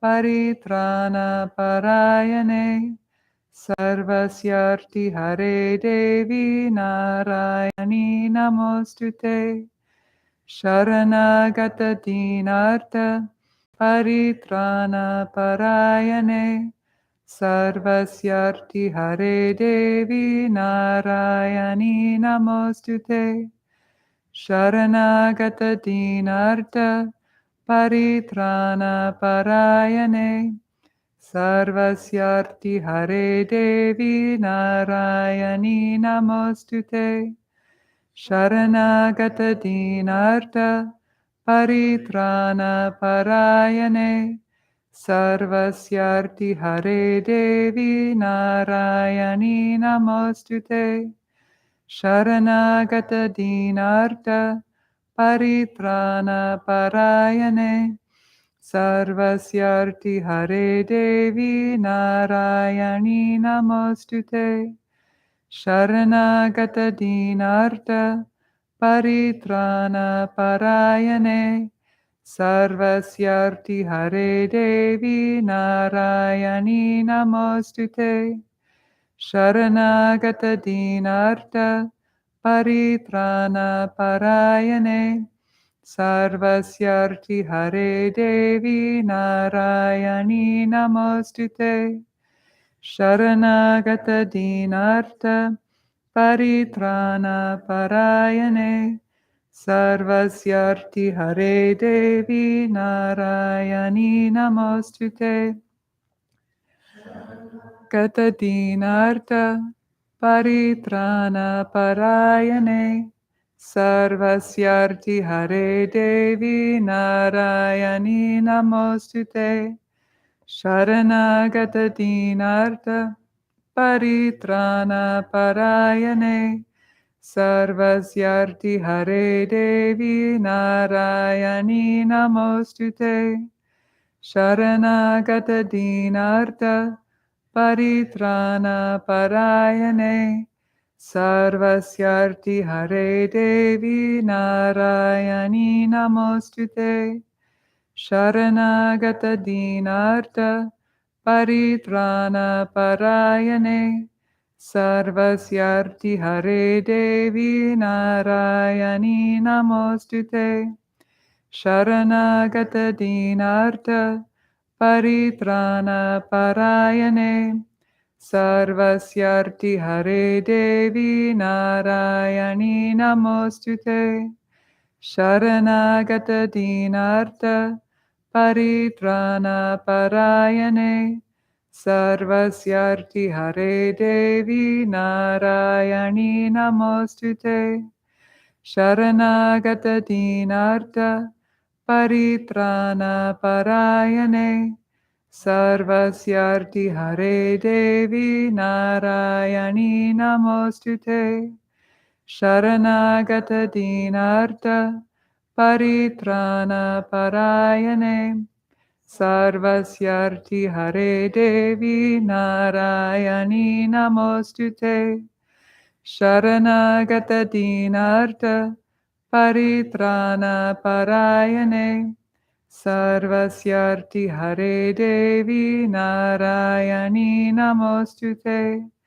paritrāṇa parāyaṇe Sarvasyārti hare Devi Nārāyaṇi namostute Śaraṇāgata dīnārtha paritrāṇa parāyaṇe Sarvasyārti hare Devi Nārāyaṇi namostute Śaraṇāgata dīnārtha paritrāṇa parāyaṇe Sarvasyārti hare Devi Nārāyaṇi namostute Śaraṇāgata dīnārtha paritrāṇa parāyaṇe Sarvasyārti hare Devi Nārāyaṇi namostute Śaraṇāgata dīnārtha paritrāṇa parāyaṇe Sarvasyārti hare Devi Nārāyaṇi namostute Śaraṇāgata dīnārtha paritrāṇa parāyaṇe Sarvasyārti hare Devi Nārāyaṇi namostute Śaraṇāgata dīnārtha paritrāṇa parāyaṇe Sarvasyārti hare Devi Nārāyaṇi namostute Śaraṇāgata dīnārtha paritrāṇa parāyaṇe Sarvasyārti hare Devi Nārāyaṇi namostute Gata dīnārtha paritrāṇa parāyaṇe Sarvasyārti hare Devi Nārāyaṇi namostute Śaraṇāgata dīnārtha paritrāṇa parāyaṇe Sarvasyārti hare Devi Nārāyaṇi namostute Śaraṇāgata dīnārtha paritrāṇa parāyaṇe Sarvasyārti hare Devi Nārāyaṇi namostute Śaraṇāgata dīnārtha paritrāṇa parāyaṇe Sarvasyārti hare Devi Nārāyaṇi namostute Śaraṇāgata dīnārtha paritrāṇa parāyaṇe Sarvasyārti hare Devi Nārāyaṇi namostute Śaraṇāgata dīnārtha paritrāṇa parāyaṇe Sarvasyārti hare Devi Nārāyaṇi namostute Śaraṇāgata dīnārtha paritrāṇa parāyaṇe Sarvasyārti hare Devi Nārāyaṇi namostute Śaraṇāgata dīnārtha paritrāṇa parāyaṇe Sarvasyārti hare Devi Nārāyaṇi namostute Śaraṇāgata dīnārtha paritrāṇa parāyaṇe Sarvasyārti hare Devi Nārāyaṇi namostute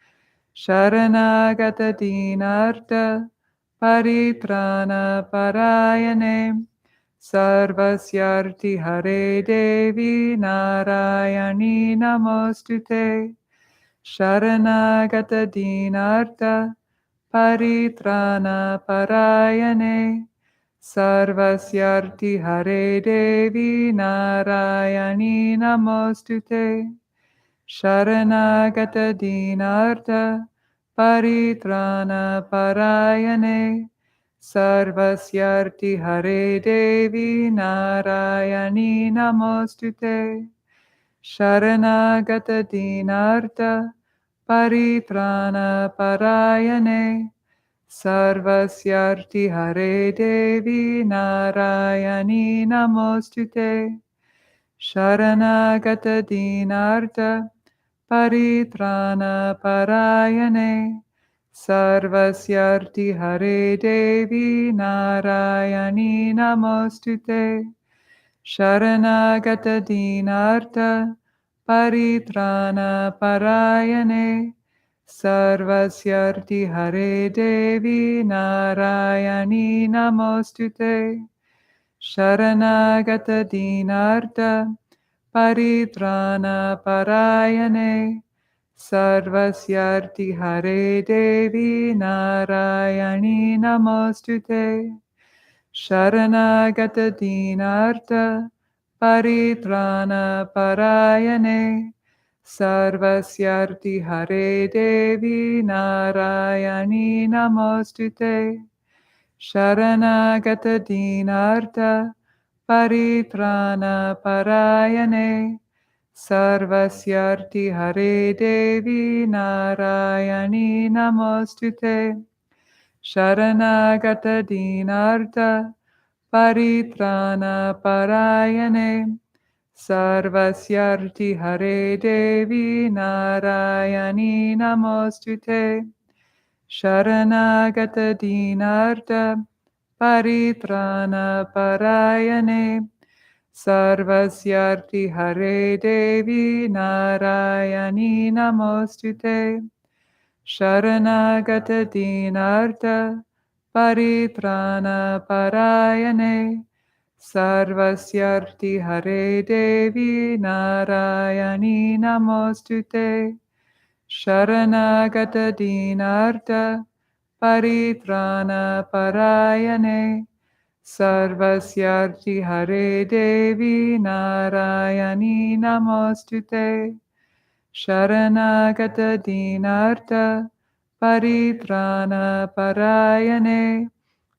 Śaraṇāgata dīnārtha paritrāṇa parāyaṇe Sarvasyārti hare Devi Nārāyaṇi namostute Śaraṇāgata dīnārtha paritrāṇa parāyaṇe Sarvasyārti hare Devi Nārāyaṇi namostute Śaraṇāgata dīnārtha paritrāṇa parāyaṇe Sarvasyārti hare Devi Nārāyaṇi namostute Śaraṇāgata dīnārtha paritrāṇa parāyaṇe Sarvasyārti hare Devi Nārāyaṇi namostute Śaraṇāgata dīnārtha paritrāṇa parāyaṇe Sarvasyārti hare Devi Nārāyaṇi namostute Śaraṇāgata dīnārtha paritrāṇa parāyaṇe Sarvasyārti hare Devi Nārāyaṇi namostute Śaraṇāgata dīnārtha paritrāṇa parāyaṇe Sarvasyārti hare Devi Nārāyaṇi namostute Śaraṇāgata dīnārtha paritrāṇa parāyaṇe Sarvasyārti hare Devi Nārāyaṇi namostute Śaraṇāgata dīnārtha paritrāṇa parāyaṇe Sarvasyārti hare Devi Nārāyaṇi namostute Śaraṇāgata dīnārtha paritrāṇa parāyaṇe Sarvasyārti hare Devi Nārāyaṇi namostute Śaraṇāgata dīnārtha paritrāṇa parāyaṇe Sarvasyārti hare Devi Nārāyaṇi namostute Śaraṇāgata dīnārtha paritrāṇa parāyaṇe Sarvasyārti hare Devi Nārāyaṇi namostute Śaraṇāgata dīnārtha paritrāṇa parāyaṇe Sarvasyārti hare Devi Nārāyaṇi namostute Śaraṇāgata dīnārtha paritrāṇa parāyaṇe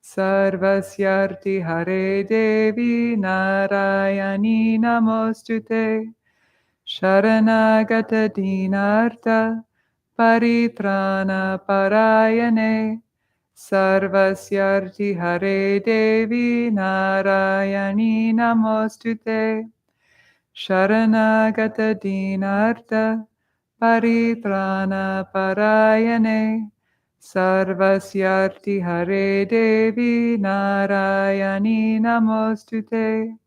Sarvasyārti hare Devi Nārāyaṇi namostute Śaraṇāgata dīnārtha paritrāṇa parāyaṇe Sarvasyārti hare Devi Nārāyaṇi namostute Śaraṇāgata dīnārtha paritrāṇa parāyaṇe Sarvasyārti hare Devi Nārāyaṇi namostute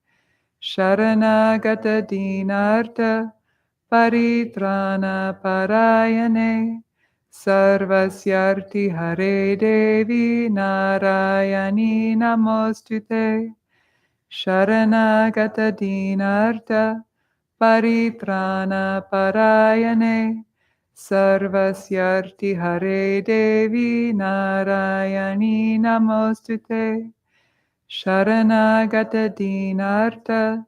Śaraṇāgata dīnārtha paritrāṇa parāyaṇe Sarvasyārti hare Devi Nārāyaṇi namostute Śaraṇāgata dīnārtha paritrāṇa parāyaṇe Sarvasyārti hare Devi Nārāyaṇi namostute Śaraṇāgata dīnārtha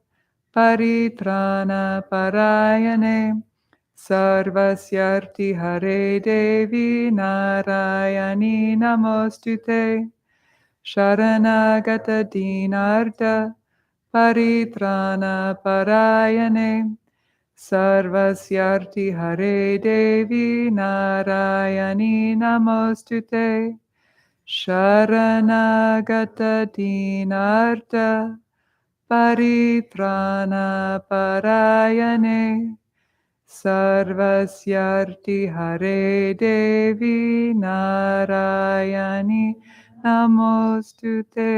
paritrāṇa parāyaṇe Sarvasyārti hare Devi Nārāyaṇi namostute Śaraṇāgata dīnārtha paritrāṇa parāyaṇe Sarvasyārti hare Devi Nārāyaṇi namostute Śaraṇāgata dīnārtha paritrāṇa parāyaṇe Sarvasyārti hare Devi Nārāyaṇi namostute.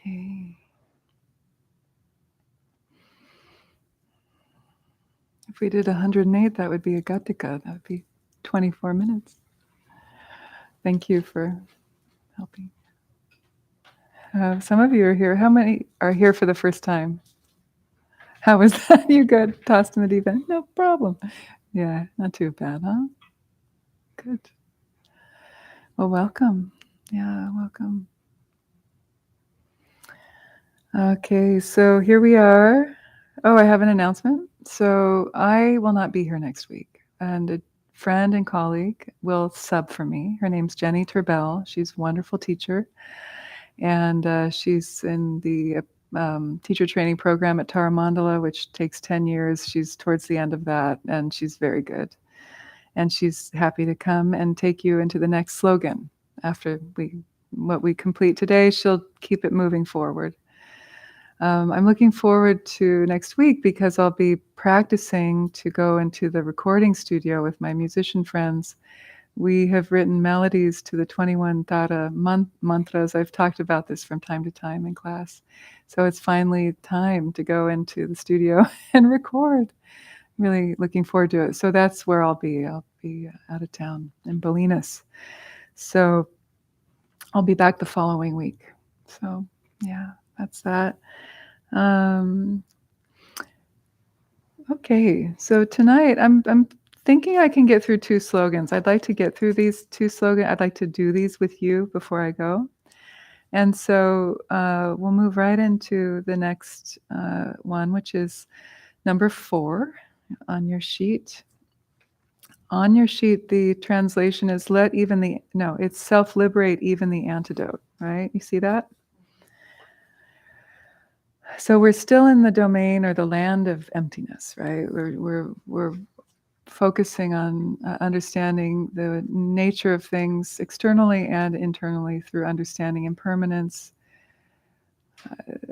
Okay. If we did 108, that would be a gatika. That would be 24 minutes. Thank you for helping. Some of you are here. How many are here for the first time? How was that? You good? Tossed in the deep end? No problem. Yeah, not too bad, huh? Good. Well, welcome. Yeah, welcome. Okay, so here we are. Oh, I have an announcement. So I will not be here next week. And a friend and colleague will sub for me. Her name's Jenny Turbell. She's a wonderful teacher. And she's in the teacher training program at Tara Mandala, which takes 10 years. She's towards the end of that, and she's very good. And she's happy to come and take you into the next slogan. After what we complete today, she'll keep it moving forward. I'm looking forward to next week because I'll be practicing to go into the recording studio with my musician friends. We have written melodies to the 21 Tara mantras. I've talked about this from time to time in class. So it's finally time to go into the studio and record. Really looking forward to it. So that's where I'll be. I'll be out of town in Bolinas. So I'll be back the following week. So yeah, that's that. Okay, so tonight I'm thinking I can get through 2 slogans. I'd like to get through these 2 slogans. I'd like to do these with you before I go. And so we'll move right into the next one, which is number 4 on your sheet. On your sheet, the translation is it's self-liberate even the antidote, right? You see that? So we're still in the domain or the land of emptiness, right? We're focusing on understanding the nature of things externally and internally through understanding impermanence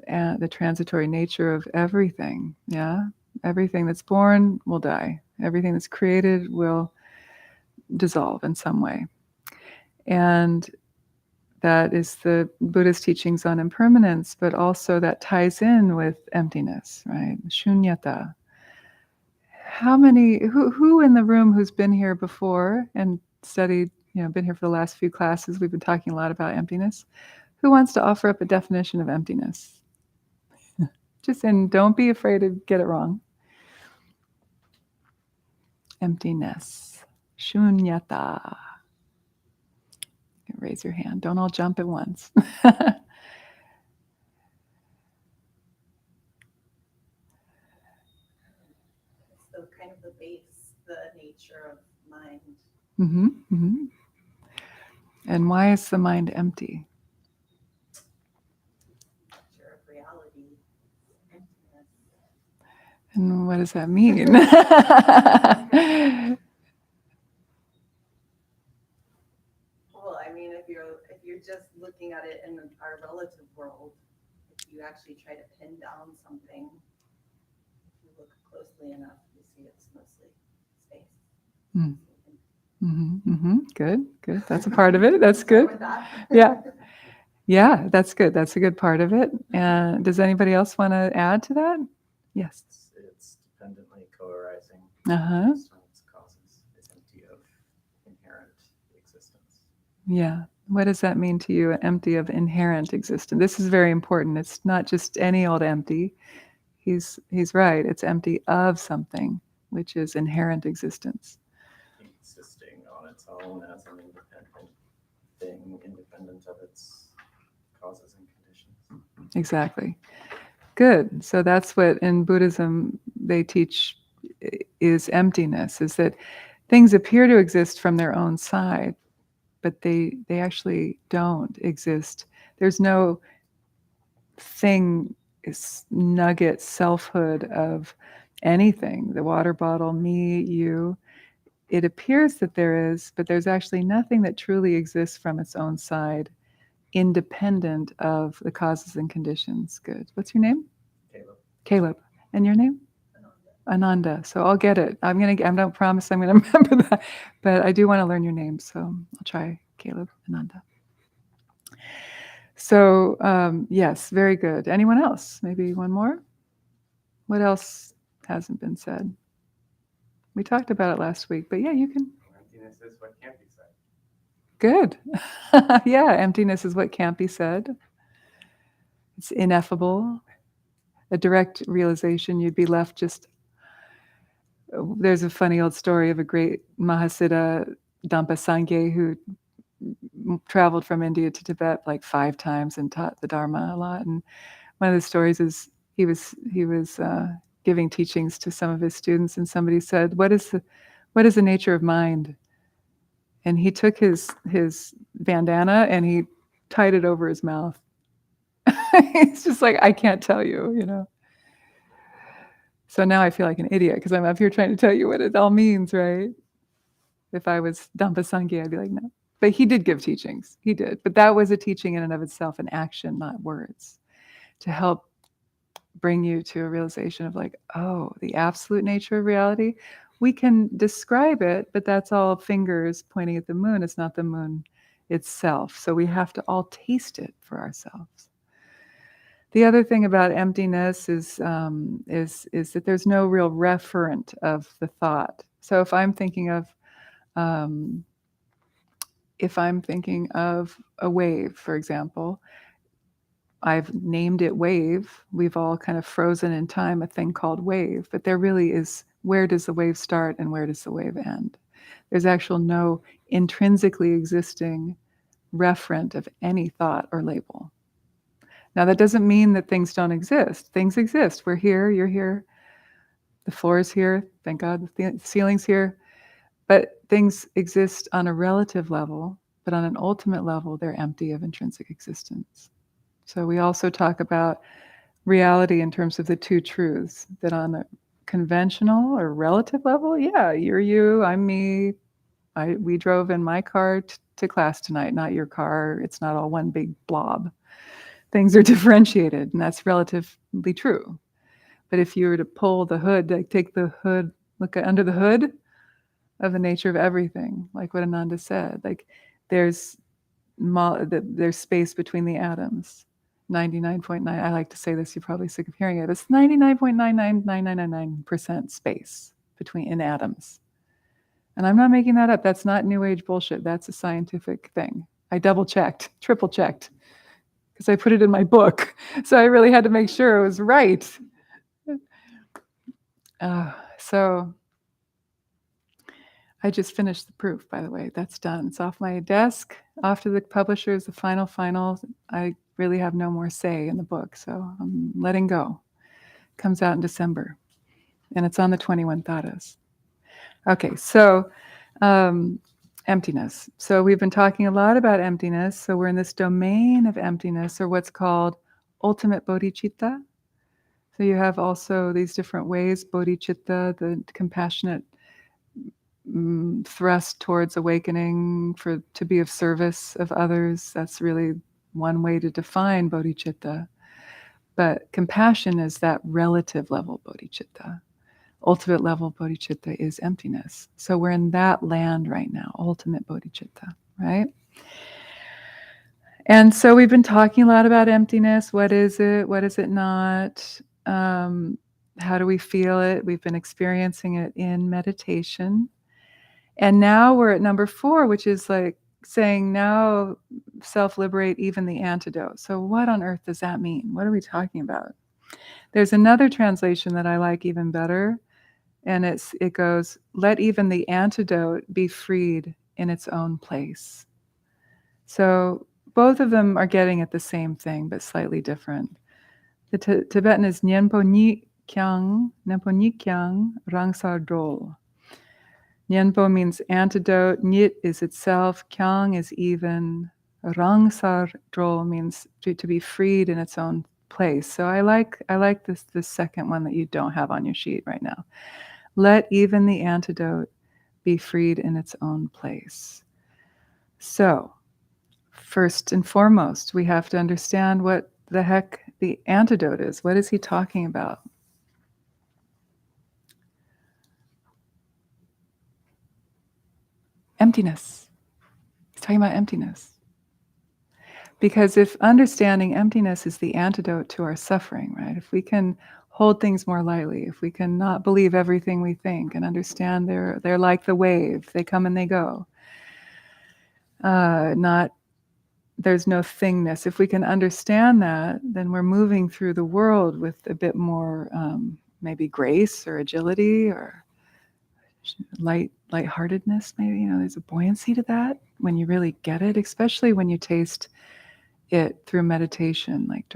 and the transitory nature of everything. Yeah, everything that's born will die. Everything that's created will dissolve in some way, and that is the Buddha's teachings on impermanence, but also that ties in with emptiness, right? Shunyata. Who in the room who's been here before and studied, been here for the last few classes, we've been talking a lot about emptiness. Who wants to offer up a definition of emptiness? And don't be afraid to get it wrong. Emptiness. Shunyata. Raise your hand. Don't all jump at once. So kind of the base, the nature of mind. Mm-hmm, mm-hmm. And why is the mind empty? Nature of reality, emptiness. And what does that mean? Well, I mean, if you're just looking at it in our relative world, if you actually try to pin down something, if you look closely enough, you see it's mostly space. Mm. Mm-hmm, mm-hmm. Good. That's a part of it. That's good. Yeah, that's good. That's a good part of it. And does anybody else want to add to that? Yes. It's dependently co-arising. Uh-huh. Based on its causes. It's empty of inherent existence. Yeah. What does that mean to you? Empty of inherent existence. This is very important. It's not just any old empty. He's right. It's empty of something, which is inherent existence. Existing on its own as an independent thing, independent of its causes and conditions. Exactly. Good. So that's what in Buddhism they teach is emptiness, is that things appear to exist from their own side, but they actually don't exist. There's no thing, is nugget selfhood of anything, the water bottle, me, you. It appears that there is, but there's actually nothing that truly exists from its own side, independent of the causes and conditions. Good. What's your name? Caleb. And your name? Ananda. So I'll get it. I don't promise I'm going to remember that, but I do want to learn your name. So I'll try Caleb, Ananda. So, yes, very good. Anyone else? Maybe one more? What else hasn't been said? We talked about it last week, but yeah, you can. Emptiness is what can't be said. Good. Yeah, emptiness is what can't be said. It's ineffable. A direct realization, you'd be left just. There's a funny old story of a great Mahasiddha, Dampa Sangye, who traveled from India to Tibet like 5 times and taught the Dharma a lot. And one of the stories is he was giving teachings to some of his students, and somebody said, what is the nature of mind? And he took his bandana and he tied it over his mouth. It's just like, I can't tell you, you know. So now I feel like an idiot because I'm up here trying to tell you what it all means, right? If I was Dampa Sangye, I'd be like, no. But he did give teachings. He did. But that was a teaching in and of itself, an action, not words, to help bring you to a realization of like, oh, the absolute nature of reality. We can describe it, but that's all fingers pointing at the moon. It's not the moon itself. So we have to all taste it for ourselves. The other thing about emptiness is that there's no real referent of the thought. So if I'm thinking of a wave, for example, I've named it wave. We've all kind of frozen in time a thing called wave, but there really is, where does the wave start and where does the wave end? There's actual no intrinsically existing referent of any thought or label. Now, that doesn't mean that things don't exist. Things exist. We're here, you're here, the floor is here, thank God, the ceiling's here. But things exist on a relative level, but on an ultimate level, they're empty of intrinsic existence. So we also talk about reality in terms of the two truths, that on a conventional or relative level, yeah, you're you, I'm me. We drove in my car to class tonight, not your car. It's not all one big blob. Things are differentiated, and that's relatively true. But if you were to pull the hood, like take the hood, look under the hood of the nature of everything, like what Ananda said, like there's space between the atoms. 99.9, I like to say this, you're probably sick of hearing it, it's 99.99999% space in atoms. And I'm not making that up. That's not New Age bullshit. That's a scientific thing. I double-checked, triple-checked, because I put it in my book. So I really had to make sure it was right. So I just finished the proof, by the way. That's done. It's off my desk, off to the publishers, the final. I really have no more say in the book, so I'm letting go. Comes out in December, and it's on the 21 Thatas. Okay, so emptiness. So we've been talking a lot about emptiness. So we're in this domain of emptiness, or what's called ultimate bodhicitta. So you have also these different ways, bodhicitta, the compassionate thrust towards awakening to be of service of others. That's really one way to define bodhicitta. But compassion is that relative level bodhicitta. Ultimate level bodhicitta is emptiness. So we're in that land right now, ultimate bodhicitta, right? And so we've been talking a lot about emptiness. What is it? What is it not? How do we feel it? We've been experiencing it in meditation. And now we're at number 4, which is like saying now self-liberate even the antidote. So what on earth does that mean? What are we talking about? There's another translation that I like even better. And it goes, let even the antidote be freed in its own place. So both of them are getting at the same thing, but slightly different. The Tibetan is Nyenpo Ni Kyang Rangsar Dol. Nyenpo means antidote, Nyit is itself, Kyang is even, Rangsar Dol means to be freed in its own place. So I like this second one that you don't have on your sheet right now. Let even the antidote be freed in its own place. So, first and foremost, we have to understand what the heck the antidote is. What is he talking about? Emptiness. He's talking about emptiness. Because if understanding emptiness is the antidote to our suffering, right? If we can hold things more lightly, if we can not believe everything we think and understand they're like the wave, they come and they go. Not there's no thingness. If we can understand that, then we're moving through the world with a bit more maybe grace or agility or lightheartedness. Maybe, there's a buoyancy to that when you really get it, especially when you taste it through meditation, like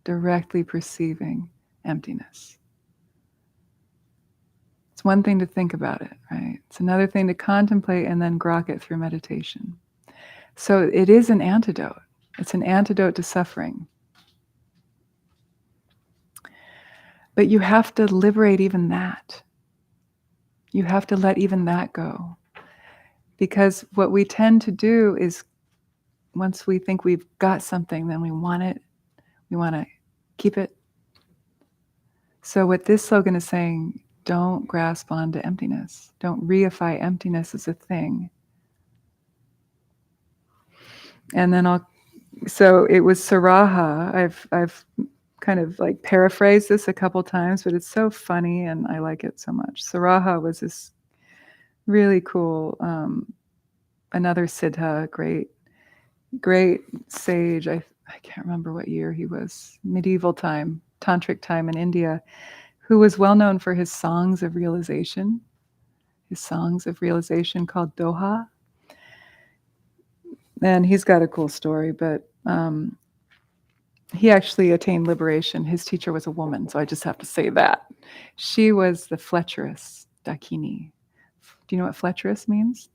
directly perceiving emptiness. It's one thing to think about it, right? It's another thing to contemplate and then grok it through meditation. So it is an antidote. It's an antidote to suffering. But you have to liberate even that. You have to let even that go. Because what we tend to do is once we think we've got something, then we want it. We want to keep it. So what this slogan is saying, don't grasp onto emptiness. Don't reify emptiness as a thing. And then so it was Saraha. I've kind of like paraphrased this a couple times, but it's so funny and I like it so much. Saraha was this really cool, another siddha, great sage. I can't remember what year he was, medieval time, tantric time in India, who was well known for his songs of realization called Doha. And he's got a cool story, but he actually attained liberation. His teacher was a woman, so I just have to say that. She was the Fletcheress Dakini. Do you know what Fletcheress means?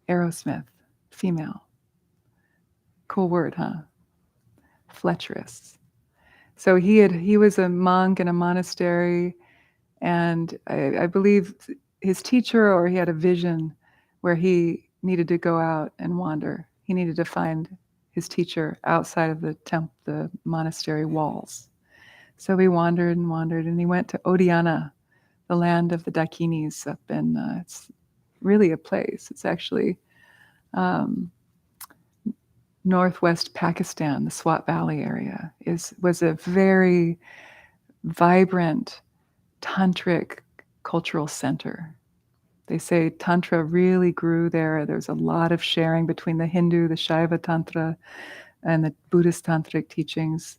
Arrowsmith, female. Cool word, huh? Fletcheress. So he was a monk in a monastery, and I believe his teacher, or he had a vision where he needed to go out and wander. He needed to find his teacher outside of the monastery walls. So he wandered and wandered, and he went to Odiyana, the land of the Dakinis up in, it's really a place. It's actually northwest Pakistan, the Swat Valley area, was a very vibrant tantric cultural center. They say Tantra really grew there. There's a lot of sharing between the Hindu, the Shaiva Tantra, and the Buddhist tantric teachings,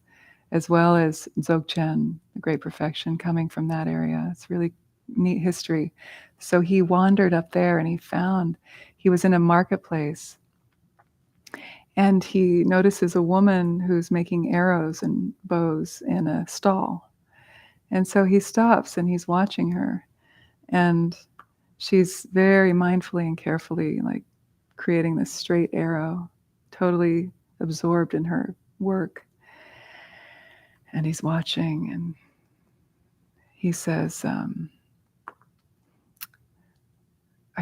as well as Dzogchen, the Great Perfection, coming from that area. It's really neat history. So he wandered up there and he was in a marketplace, and he notices a woman who's making arrows and bows in a stall. And so he stops and he's watching her, and she's very mindfully and carefully like creating this straight arrow, totally absorbed in her work. And he's watching, and he says, I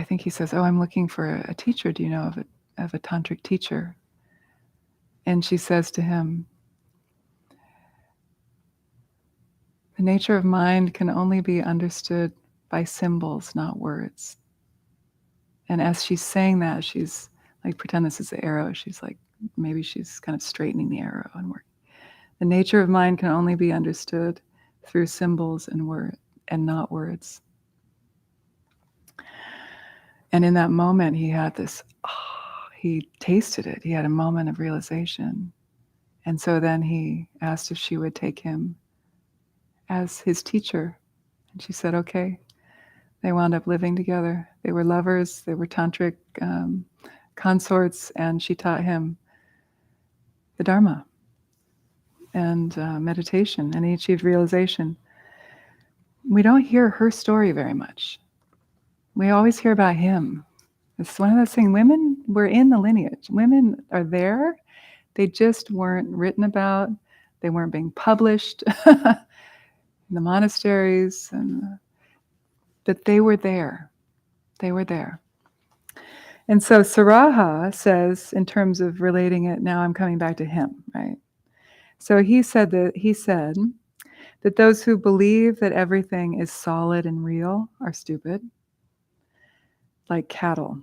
think he says, "Oh, I'm looking for a teacher. Do you know of a tantric teacher?" And she says to him, "The nature of mind can only be understood by symbols, not words." And as she's saying that, she's like, pretend this is the arrow. She's like, maybe she's kind of straightening the arrow and working. The nature of mind can only be understood through symbols and not words. And in that moment, he had this, he tasted it. He had a moment of realization. And so then he asked if she would take him as his teacher. And she said, okay. They wound up living together. They were lovers. They were tantric consorts. And she taught him the Dharma and meditation. And he achieved realization. We don't hear her story very much. We always hear about him. It's one of those things. Women were in the lineage. Women are there. They just weren't written about. They weren't being published in the monasteries, but they were there. They were there. And so Saraha says, in terms of relating it, now I'm coming back to him, right? So he said that those who believe that everything is solid and real are stupid, like cattle.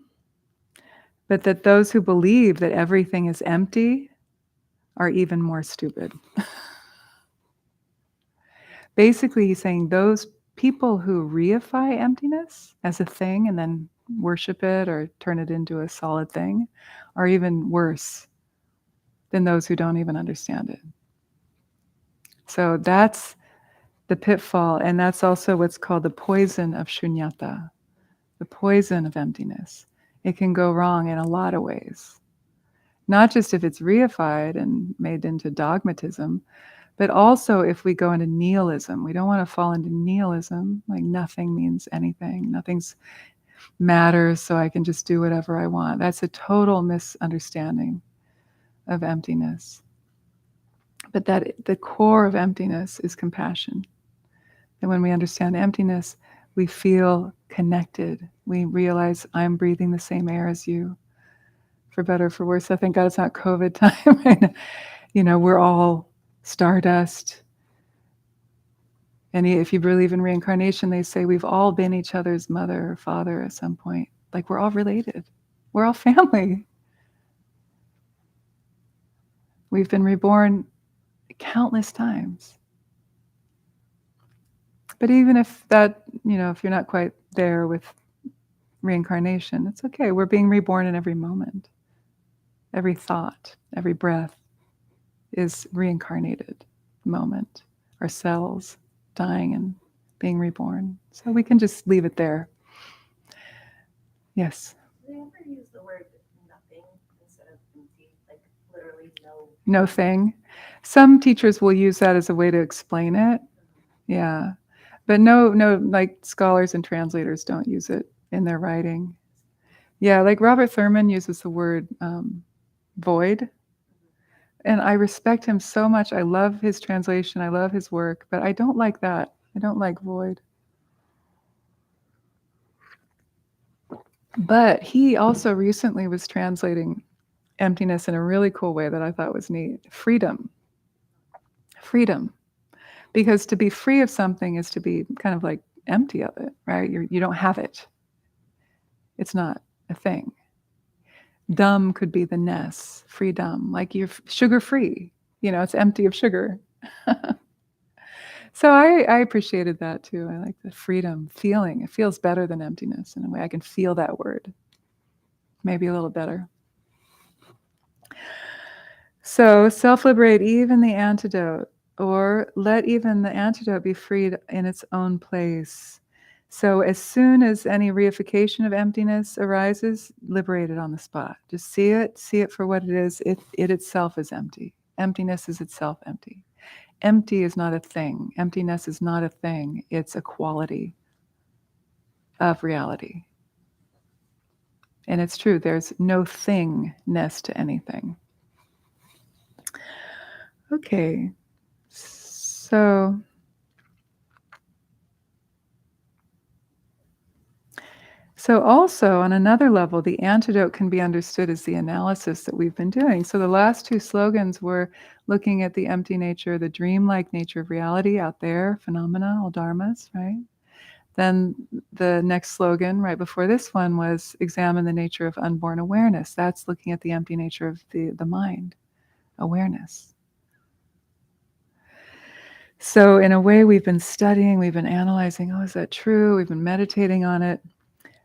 but that those who believe that everything is empty are even more stupid. Basically, he's saying those people who reify emptiness as a thing and then worship it or turn it into a solid thing are even worse than those who don't even understand it. So that's the pitfall, and that's also what's called the poison of shunyata, the poison of emptiness. It can go wrong in a lot of ways. Not just if it's reified and made into dogmatism, but also if we go into nihilism. We don't want to fall into nihilism, like nothing means anything, nothing's matters, so I can just do whatever I want. That's a total misunderstanding of emptiness. But that the core of emptiness is compassion. And when we understand emptiness, we feel connected. We realize I'm breathing the same air as you, for better or for worse. I thank God it's not COVID time right now. You know, we're all stardust. And if you believe in reincarnation, they say we've all been each other's mother or father at some point. Like we're all related. We're all family. We've been reborn countless times. But even if that, you know, if you're not quite there with reincarnation, it's okay. We're being reborn in every moment. Every thought, every breath is reincarnated moment. Our cells dying and being reborn. So we can just leave it there. Yes. Do they ever use the word nothing instead of empty? Like literally no. No thing. Some teachers will use that as a way to explain it. Yeah. But no, like scholars and translators don't use it in their writing. Yeah, like Robert Thurman uses the word void. And I respect him so much. I love his translation. I love his work. But I don't like that. I don't like void. But he also recently was translating emptiness in a really cool way that I thought was neat. Freedom. Freedom. Because to be free of something is to be kind of like empty of it, right? You don't have it. It's not a thing. Dumb could be the ness, freedom, like you're sugar-free. You know, it's empty of sugar. So I appreciated that too. I like the freedom feeling. It feels better than emptiness in a way. I can feel that word. Maybe a little better. So self-liberate even the antidote, or let even the antidote be freed in its own place. So as soon as any reification of emptiness arises, liberate it on the spot. Just see it for what it is. It itself is empty. Emptiness is itself empty. Empty is not a thing. Emptiness is not a thing. It's a quality of reality. And it's true, there's no thingness to anything. Okay, so also on another level, the antidote can be understood as the analysis that we've been doing. So the last two slogans were looking at the empty nature, the dreamlike nature of reality out there, phenomena, all dharmas, right? Then the next slogan right before this one was examine the nature of unborn awareness. That's looking at the empty nature of the mind, awareness. So in a way, we've been studying, we've been analyzing, is that true? We've been meditating on it.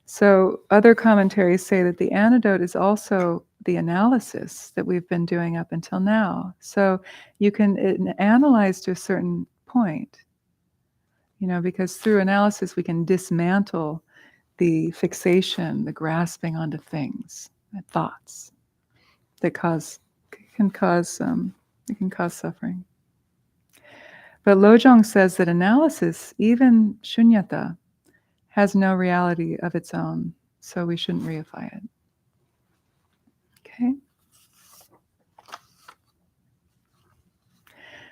So other commentaries say that the antidote is also the analysis that we've been doing up until now. So you can analyze to a certain point, because through analysis we can dismantle the fixation, the grasping onto things, thoughts that can cause suffering. But Lojong says that analysis, even shunyata, has no reality of its own, so we shouldn't reify it. Okay?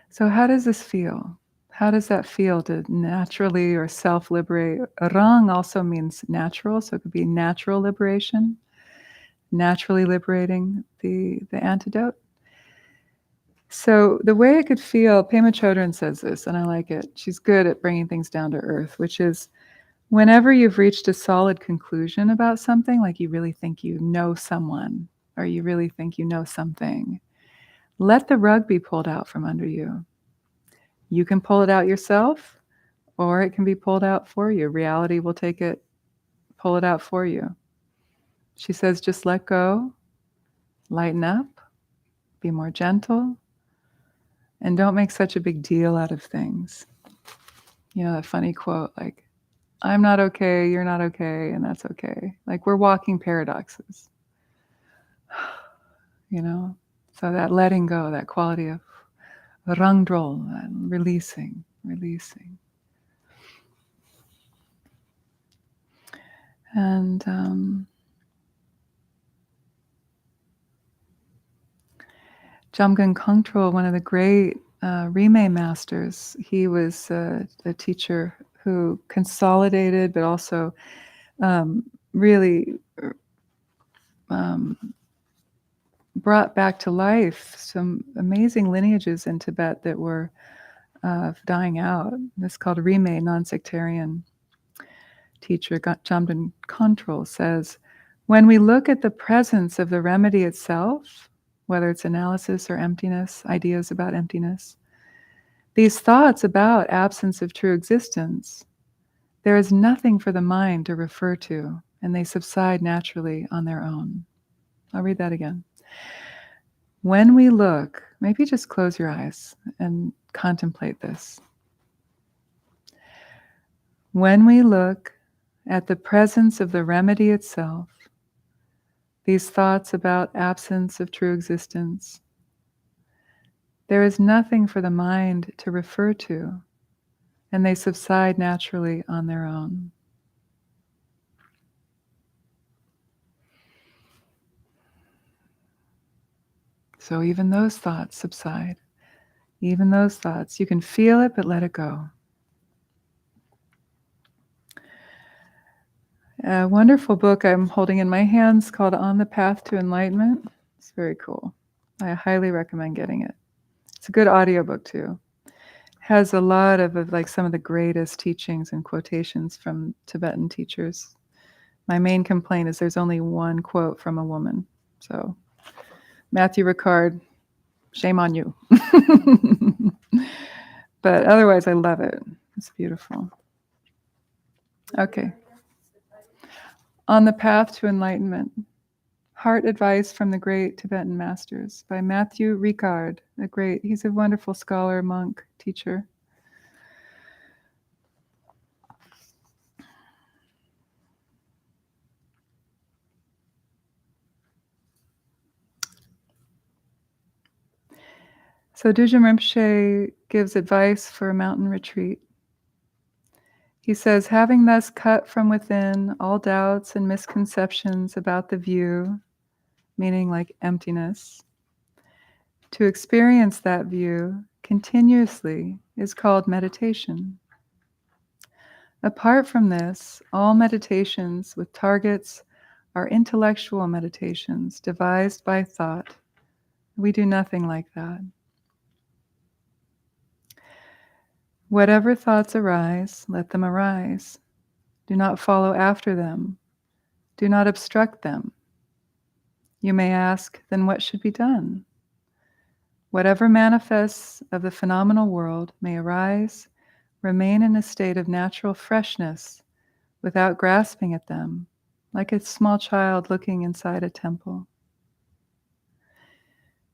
So how does this feel? How does that feel to naturally or self-liberate? Rang also means natural, so it could be natural liberation, naturally liberating the antidote. So the way it could feel, Pema Chodron says this, and I like it. She's good at bringing things down to earth, which is Whenever you've reached a solid conclusion about something, like you really think you know someone, or you really think you know something, let the rug be pulled out from under you. You can pull it out yourself, or it can be pulled out for you. Reality will pull it out for you. She says, just let go, lighten up, be more gentle, and don't make such a big deal out of things. You know, that funny quote, like, I'm not okay, you're not okay, and that's okay. Like, we're walking paradoxes. You know? So that letting go, that quality of rangdrol, releasing. And Jamgon Kongtrul, one of the great Rime masters, he was a teacher who consolidated, but also really brought back to life some amazing lineages in Tibet that were dying out. This is called Rime, non-sectarian teacher. Jamgon Kongtrul says, when we look at the presence of the remedy itself, whether it's analysis or emptiness, ideas about emptiness, these thoughts about absence of true existence, there is nothing for the mind to refer to, and they subside naturally on their own. I'll read that again. When we look, maybe just close your eyes and contemplate this. When we look at the presence of the remedy itself, these thoughts about absence of true existence, there is nothing for the mind to refer to, and they subside naturally on their own. So even those thoughts subside. Even those thoughts, you can feel it, but let it go. A wonderful book I'm holding in my hands called On the Path to Enlightenment. It's very cool. I highly recommend getting it. It's a good audiobook too. Has a lot of like some of the greatest teachings and quotations from Tibetan teachers. My main complaint is there's only one quote from a woman. So Matthew Ricard, shame on you. But otherwise, I love it. It's beautiful. Okay. On the Path to Enlightenment. Heart Advice from the Great Tibetan Masters by Matthew Ricard. He's a wonderful scholar, monk, teacher. So Dujam Rinpoche gives advice for a mountain retreat. He says, having thus cut from within all doubts and misconceptions about the view, meaning like emptiness, to experience that view continuously is called meditation. Apart from this, all meditations with targets are intellectual meditations devised by thought. We do nothing like that. Whatever thoughts arise, let them arise. Do not follow after them. Do not obstruct them. You may ask, then what should be done? Whatever manifests of the phenomenal world may arise, remain in a state of natural freshness without grasping at them, like a small child looking inside a temple.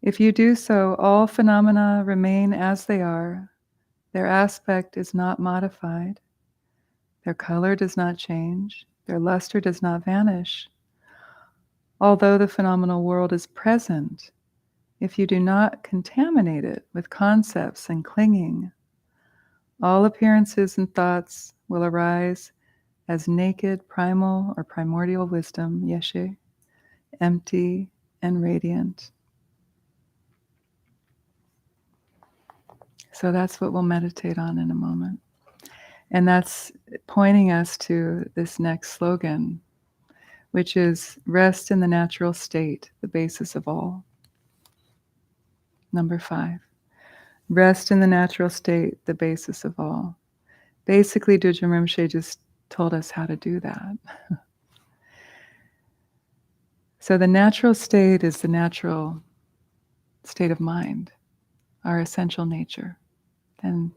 If you do so, all phenomena remain as they are. Their aspect is not modified. Their color does not change. Their luster does not vanish. Although the phenomenal world is present, if you do not contaminate it with concepts and clinging, all appearances and thoughts will arise as naked, primal, or primordial wisdom, yeshe, empty and radiant. So that's what we'll meditate on in a moment. And that's pointing us to this next slogan, which is rest in the natural state, the basis of all. Number 5, rest in the natural state, the basis of all. Basically, Dujam Rinpoche just told us how to do that. So the natural state is the natural state of mind, our essential nature. And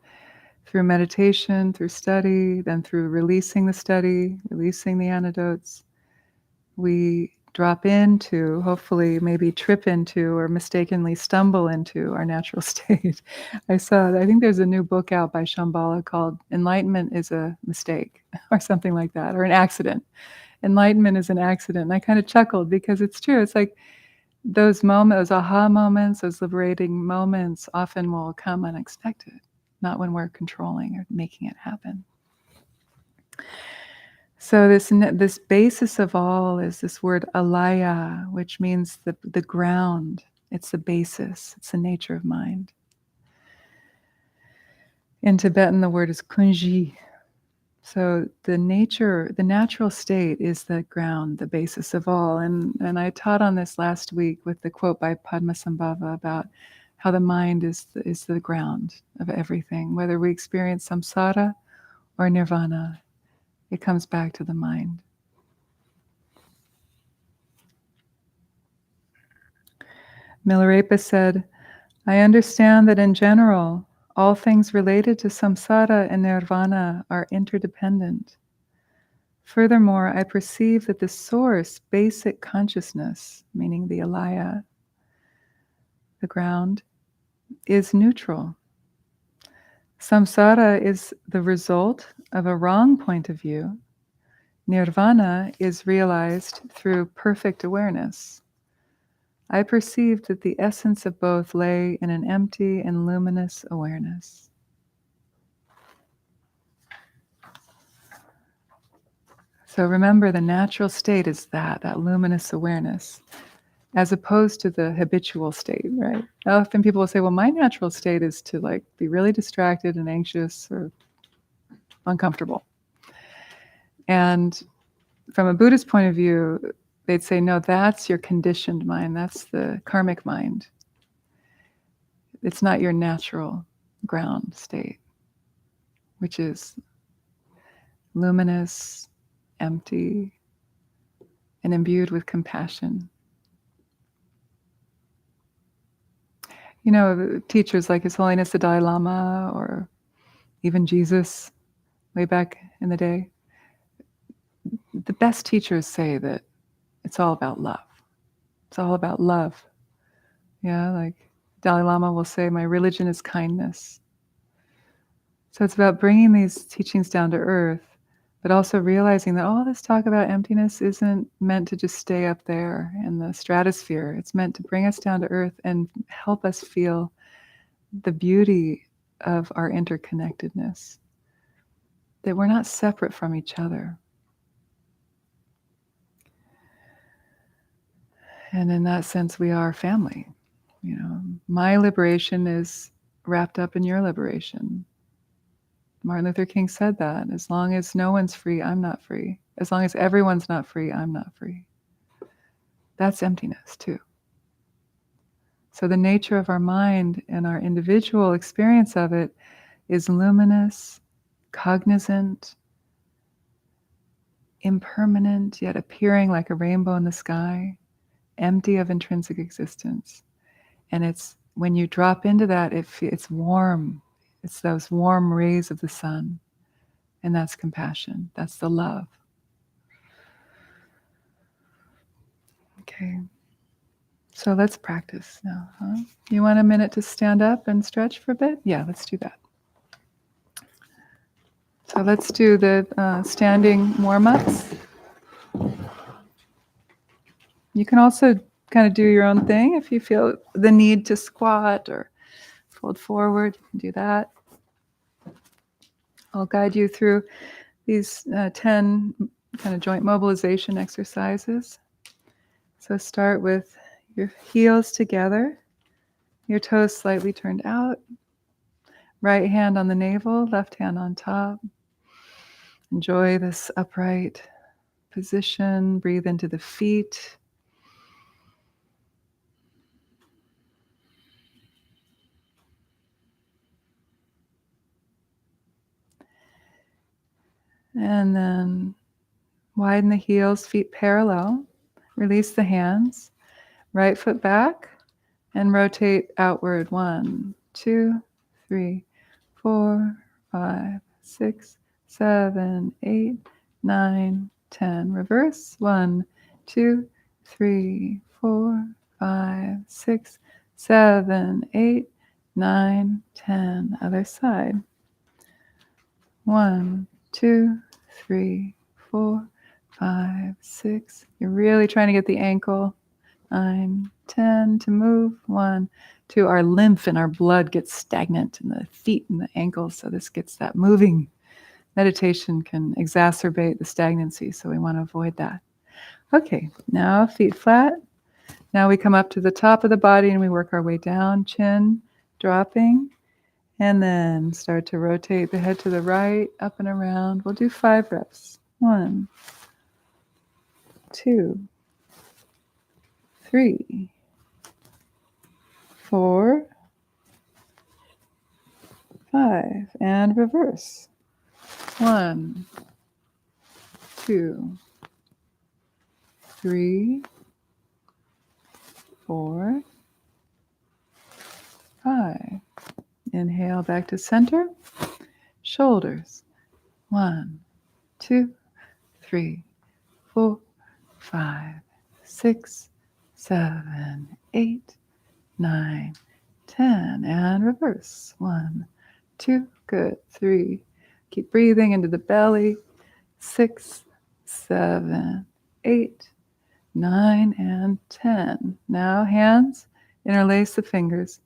through meditation, through study, then through releasing the study, releasing the antidotes, we drop into, hopefully maybe trip into, or mistakenly stumble into our natural state. I think there's a new book out by Shambhala called Enlightenment is a Mistake, or something like that, or an accident. Enlightenment is an accident. And I kind of chuckled because it's true. It's like those moments, those aha moments, those liberating moments often will come unexpected, not when we're controlling or making it happen. So this basis of all is this word ālaya, which means the ground. It's the basis. It's the nature of mind. In Tibetan, the word is kunji. So the natural state is the ground, the basis of all. And I taught on this last week with the quote by Padmasambhava about how the mind is the ground of everything. Whether we experience samsara or nirvana, it comes back to the mind. Milarepa said, I understand that in general, all things related to samsara and nirvana are interdependent. Furthermore, I perceive that the source, basic consciousness, meaning the ālaya, the ground, is neutral. Samsara is the result of a wrong point of view. Nirvana is realized through perfect awareness. I perceived that the essence of both lay in an empty and luminous awareness. So remember, the natural state is that luminous awareness, as opposed to the habitual state, right? Often people will say, well, my natural state is to be really distracted and anxious or uncomfortable. And from a Buddhist point of view, they'd say, no, that's your conditioned mind. That's the karmic mind. It's not your natural ground state, which is luminous, empty, and imbued with compassion. You know, teachers like His Holiness the Dalai Lama or even Jesus way back in the day, the best teachers say that it's all about love. It's all about love. Yeah, like Dalai Lama will say, my religion is kindness. So it's about bringing these teachings down to earth, but also realizing that all this talk about emptiness isn't meant to just stay up there in the stratosphere. It's meant to bring us down to earth and help us feel the beauty of our interconnectedness, that we're not separate from each other. And in that sense, we are family. You know, my liberation is wrapped up in your liberation. Martin Luther King said that. As long as no one's free, I'm not free. As long as everyone's not free, I'm not free. That's emptiness too. So the nature of our mind and our individual experience of it is luminous, cognizant, impermanent, yet appearing like a rainbow in the sky, empty of intrinsic existence. And it's when you drop into that, it's warm. It's those warm rays of the sun. And that's compassion. That's the love. Okay. So let's practice now. Huh? You want a minute to stand up and stretch for a bit? Yeah, let's do that. So let's do the standing warm-ups. You can also kind of do your own thing if you feel the need to squat or fold forward. You can do that. I'll guide you through these 10 kind of joint mobilization exercises. So start with your heels together, your toes slightly turned out, right hand on the navel, left hand on top. Enjoy this upright position. Breathe into the feet. And then widen the heels, feet parallel. Release the hands. Right foot back and rotate outward. 1, 2, 3, 4, 5, 6, 7, 8, 9, 10. Reverse. 1, 2, 3, 4, 5, 6, 7, 8, 9, 10. Other side. 1, 2, 3, 4, 5, 6. You're really trying to get the ankle. 9, 10 to move. 1, 2. Our lymph and our blood gets stagnant in the feet and the ankles, so this gets that moving. Meditation can exacerbate the stagnancy, so we want to avoid that. Okay, now feet flat. Now we come up to the top of the body and we work our way down, chin dropping, and then start to rotate the head to the right, up and around. We'll do 5 reps. 1, 2, 3, 4, 5, and reverse. 1, 2, 3, 4, 5. Inhale back to center. Shoulders. 1, 2, 3, 4, 5, 6, 7, 8, 9, 10. And reverse. 1, 2. Good. 3. Keep breathing into the belly. 6, 7, 8, 9, and 10. Now hands, interlace the fingers,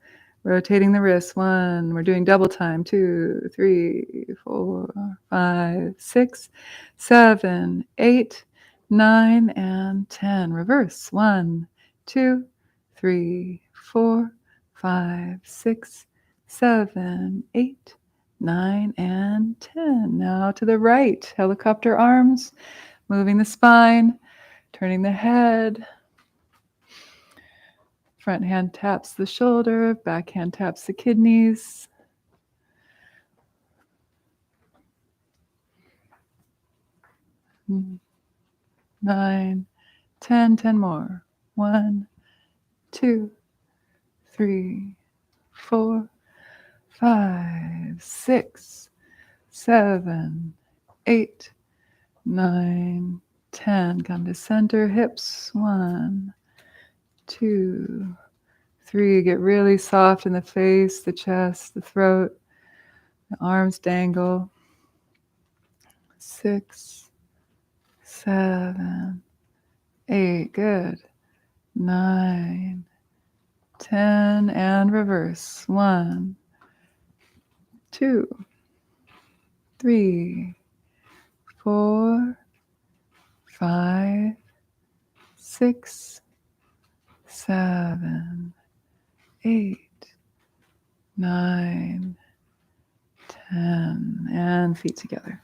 rotating the wrists. 1, we're doing double time. 2, 3, 4, 5, 6, 7, 8, 9, and 10. Reverse. 1, 2, 3, 4, 5, 6, 7, 8, 9, and 10. Now to the right, helicopter arms, moving the spine, turning the head. Front hand taps the shoulder, back hand taps the kidneys. Nine, 10, 10 more. 1, 2, 3, 4, 5, 6, 7, 8, 9, 10. Come to center, hips. 1, 2, 3. Get really soft in the face, the chest, the throat. The arms dangle. 6, 7, 8. Good. 9, 10. And reverse. 1, 2, 3, 4, 5, 6, 7, 8, 9, 10. And feet together.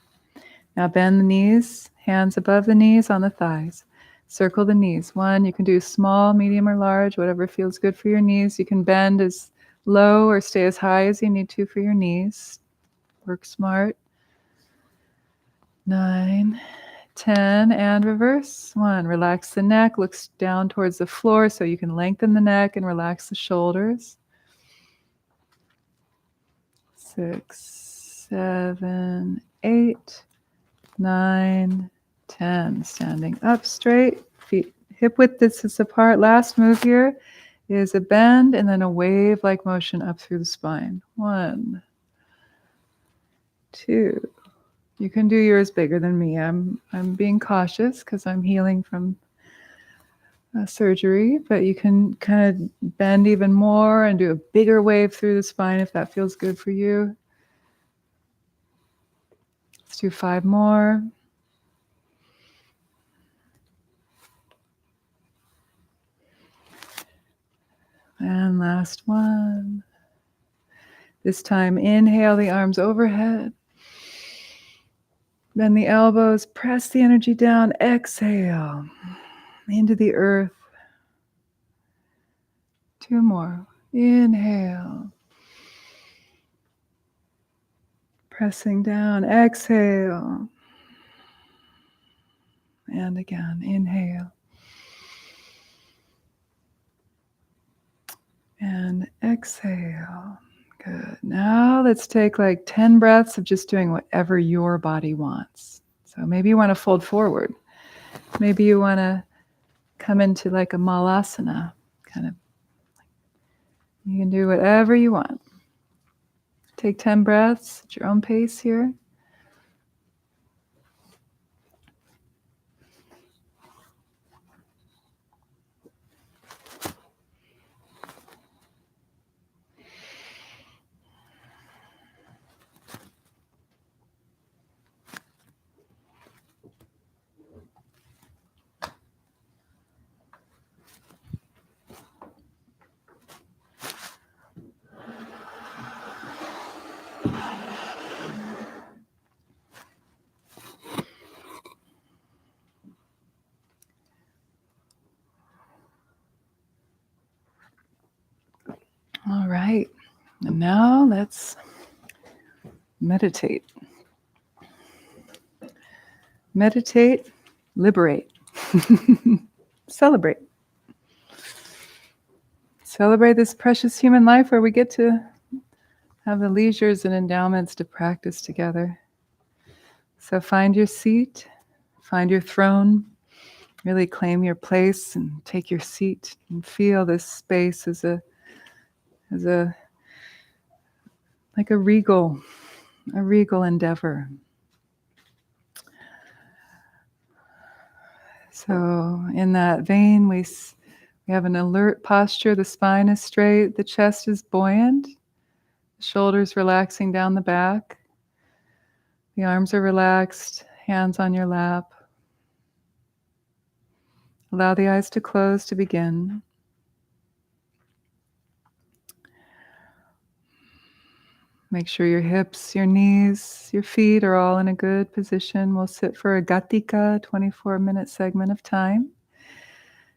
Now bend the knees, hands above the knees on the thighs. Circle the knees. 1, you can do small, medium, or large, whatever feels good for your knees. You can bend as low or stay as high as you need to for your knees. Work smart. 9, 10, and reverse. 1, relax the neck, looks down towards the floor so you can lengthen the neck and relax the shoulders. 6, 7, 8, 9, 10. Standing up straight, feet hip width distance apart. Last move here is a bend and then a wave-like motion up through the spine. 1, 2. You can do yours bigger than me. I'm being cautious because I'm healing from surgery, but you can kind of bend even more and do a bigger wave through the spine if that feels good for you. Let's do 5 more. And last one. This time, inhale the arms overhead. Bend the elbows, press the energy down. Exhale into the earth. 2 more. Inhale. Pressing down. Exhale. And again, inhale. And exhale. Good. Now let's take like 10 breaths of just doing whatever your body wants. So maybe you want to fold forward. Maybe you want to come into like a malasana, kind of. You can do whatever you want. Take 10 breaths at your own pace here. All right. And now let's meditate. Meditate, liberate. Celebrate. Celebrate this precious human life where we get to have the leisures and endowments to practice together. So find your seat, find your throne, really claim your place and take your seat and feel this space as a like a regal endeavor. So in that vein, we have an alert posture. The spine is straight, the chest is buoyant, the shoulders relaxing down the back. The arms are relaxed, hands on your lap. Allow the eyes to close to begin. Make sure your hips, your knees, your feet are all in a good position. We'll sit for a gatika, 24-minute segment of time.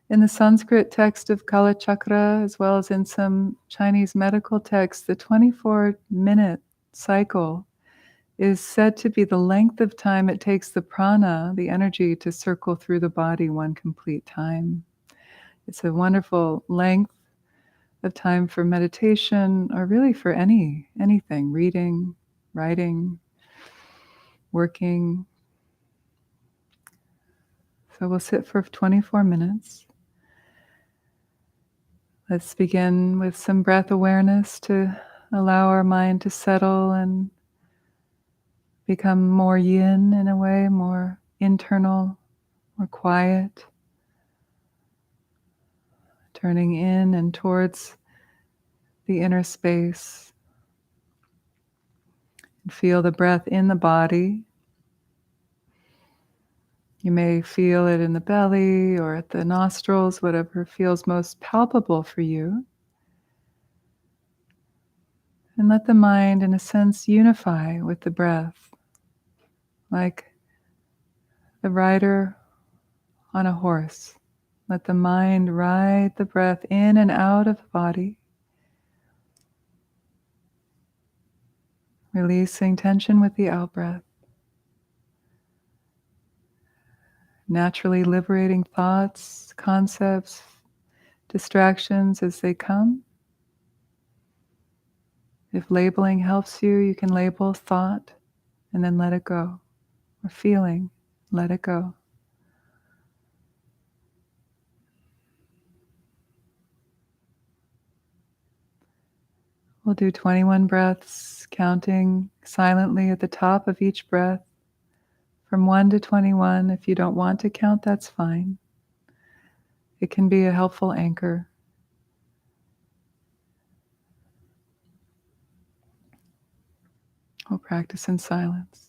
In the Sanskrit text of Kala Chakra, as well as in some Chinese medical texts, the 24-minute cycle is said to be the length of time it takes the prana, the energy, to circle through the body one complete time. It's a wonderful length of time for meditation, or really for anything, reading, writing, working. So we'll sit for 24 minutes. Let's begin with some breath awareness to allow our mind to settle and become more yin in a way, more internal, more quiet. Turning in and towards the inner space. Feel the breath in the body. You may feel it in the belly or at the nostrils, whatever feels most palpable for you. And let the mind, in a sense, unify with the breath, like the rider on a horse. Let the mind ride the breath in and out of the body, releasing tension with the out-breath. Naturally liberating thoughts, concepts, distractions as they come. If labeling helps you, you can label thought and then let it go. Or feeling, let it go. We'll do 21 breaths, counting silently at the top of each breath. From 1 to 21, if you don't want to count, that's fine. It can be a helpful anchor. We'll practice in silence.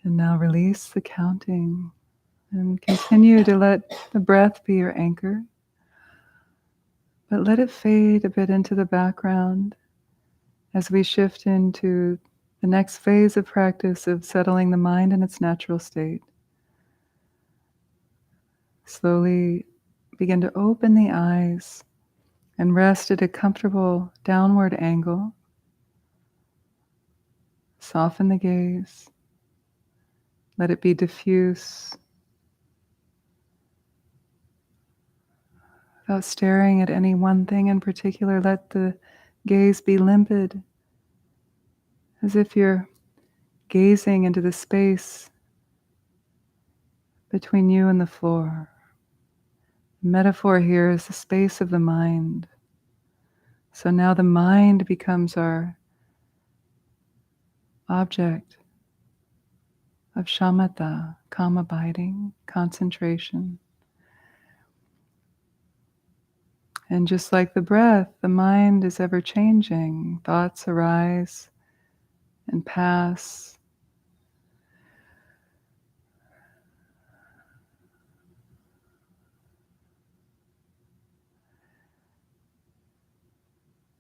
And now release the counting and continue to let the breath be your anchor, but let it fade a bit into the background as we shift into the next phase of practice of settling the mind in its natural state. Slowly begin to open the eyes and rest at a comfortable downward angle. Soften the gaze. Let it be diffuse. Without staring at any one thing in particular, let the gaze be limpid, as if you're gazing into the space between you and the floor. The metaphor here is the space of the mind. So now the mind becomes our object of shamatha, calm abiding, concentration. And just like the breath, the mind is ever changing. Thoughts arise and pass.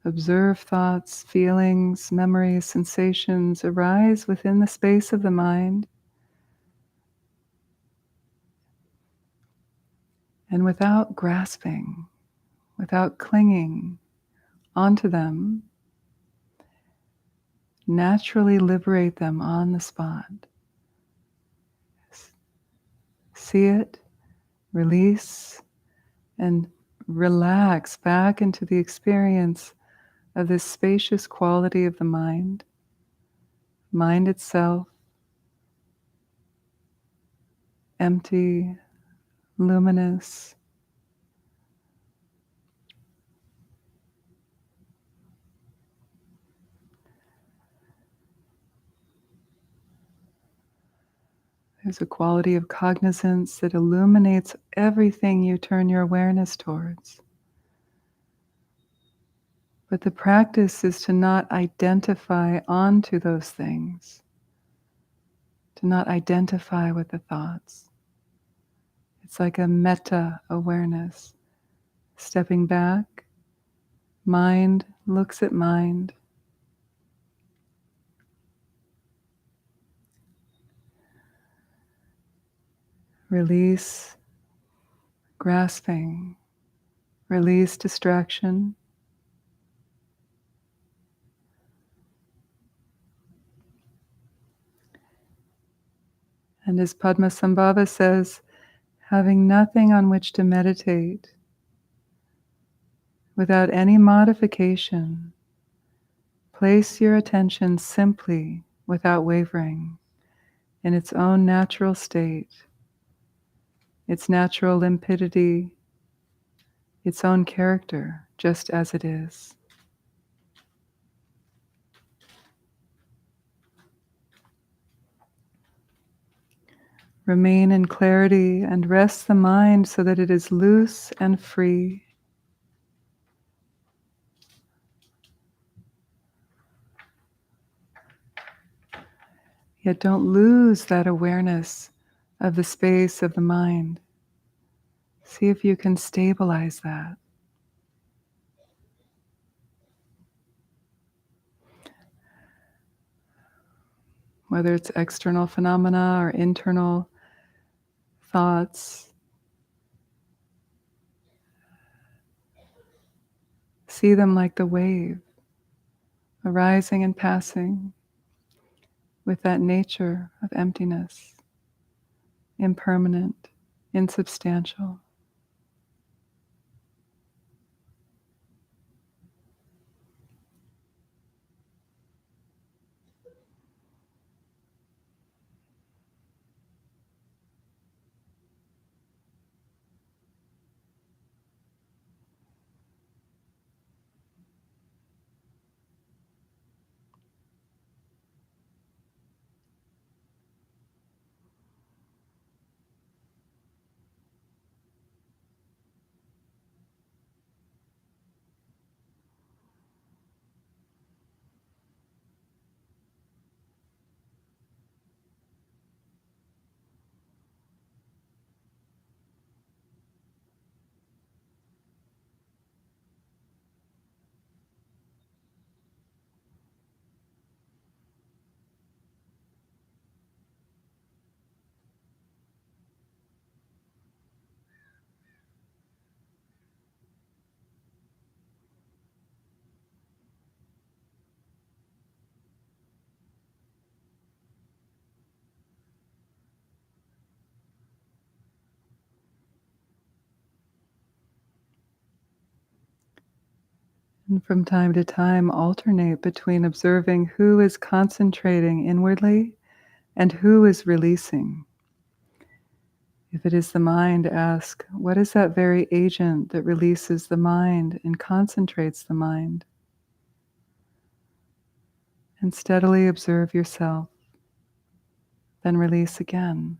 Observe thoughts, feelings, memories, sensations arise within the space of the mind. And without grasping, without clinging onto them, naturally liberate them on the spot. See it, release, and relax back into the experience of this spacious quality of the mind itself, empty, luminous. There's a quality of cognizance that illuminates everything you turn your awareness towards. But the practice is to not identify onto those things, to not identify with the thoughts. It's like a metta awareness. Stepping back, mind looks at mind. Release grasping, release distraction. And as Padmasambhava says, having nothing on which to meditate, without any modification, place your attention simply, without wavering, in its own natural state, its natural limpidity, its own character, just as it is. Remain in clarity and rest the mind so that it is loose and free. Yet don't lose that awareness of the space of the mind. See if you can stabilize that. Whether it's external phenomena or internal thoughts, see them like the wave, arising and passing with that nature of emptiness, impermanent, insubstantial. And from time to time, alternate between observing who is concentrating inwardly and who is releasing. If it is the mind, ask, what is that very agent that releases the mind and concentrates the mind? And steadily observe yourself. Then release again.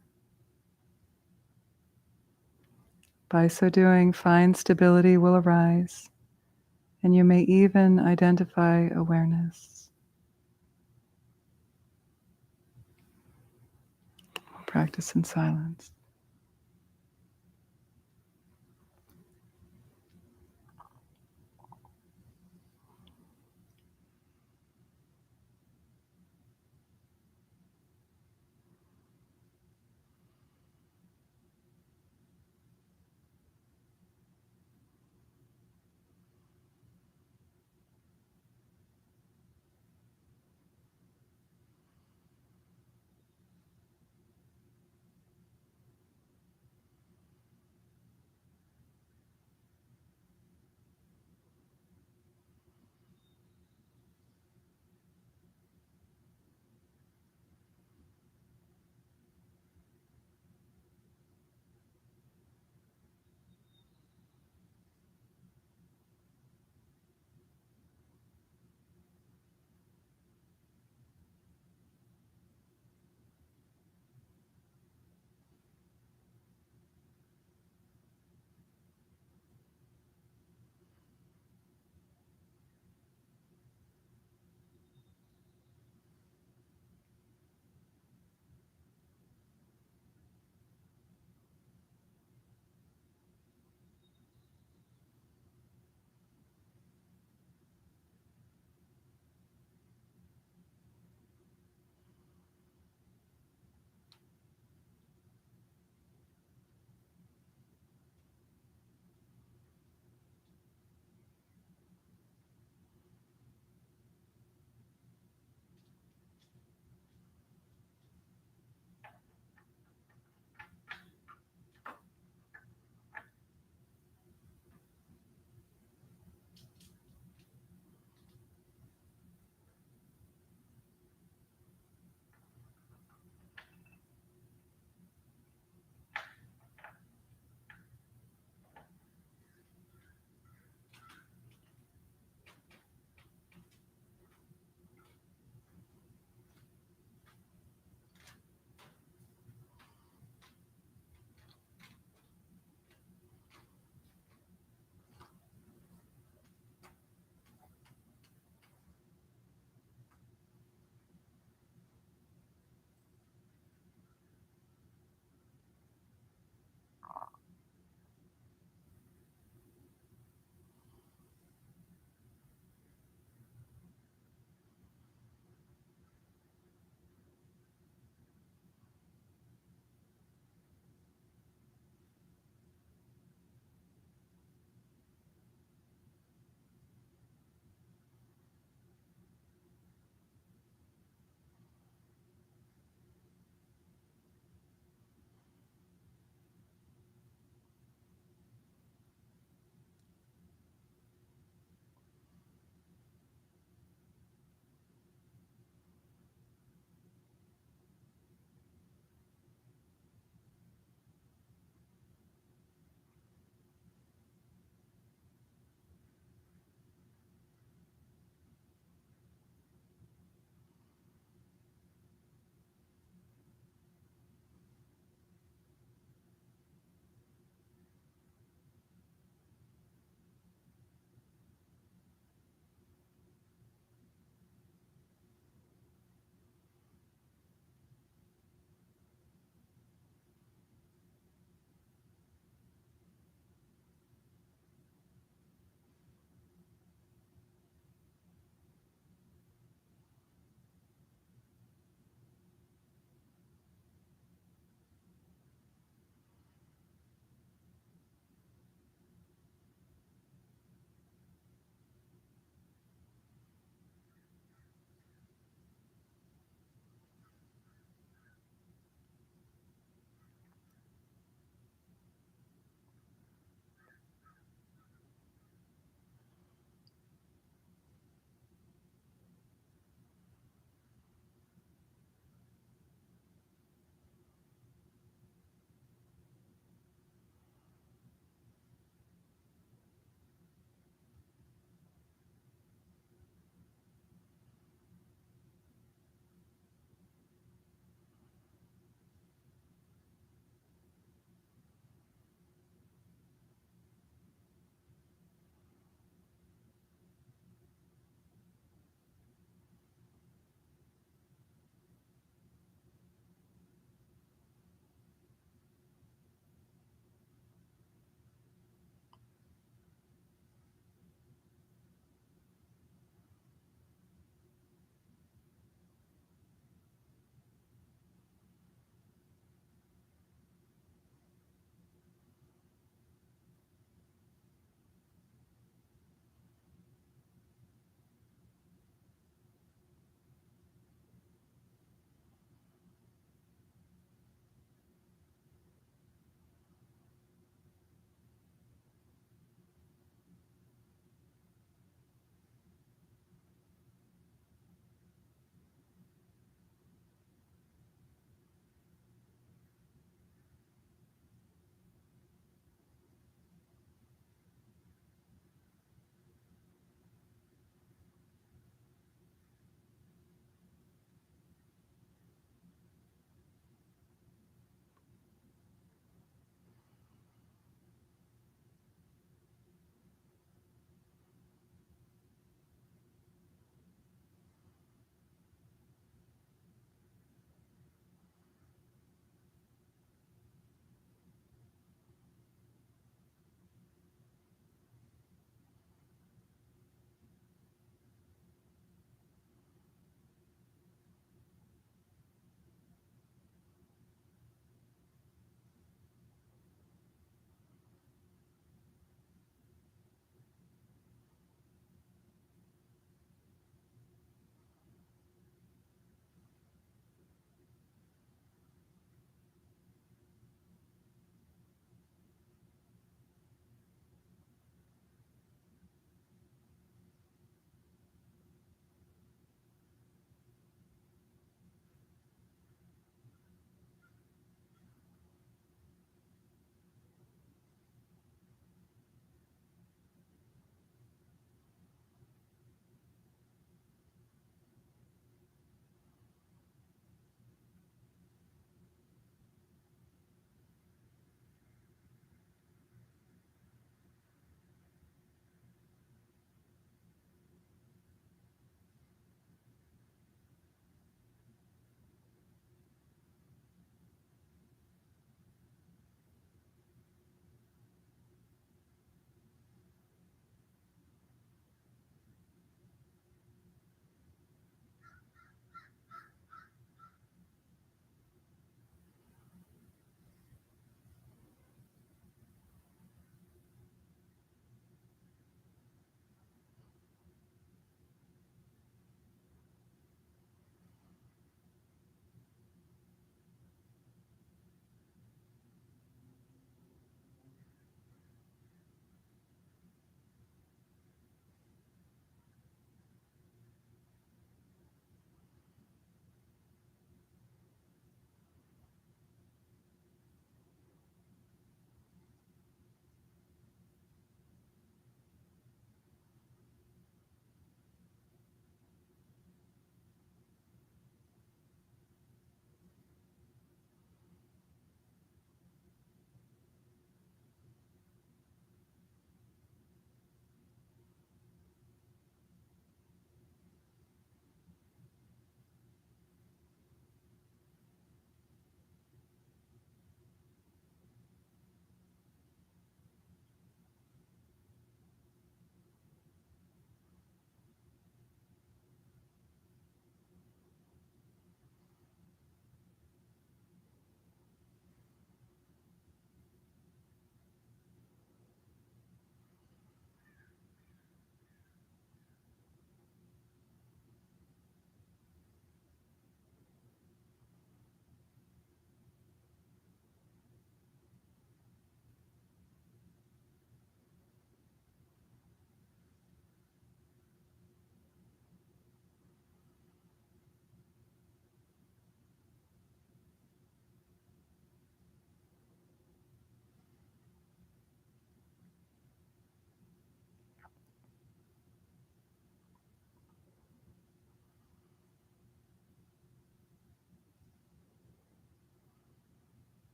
By so doing, fine stability will arise, and you may even identify awareness. Practice in silence.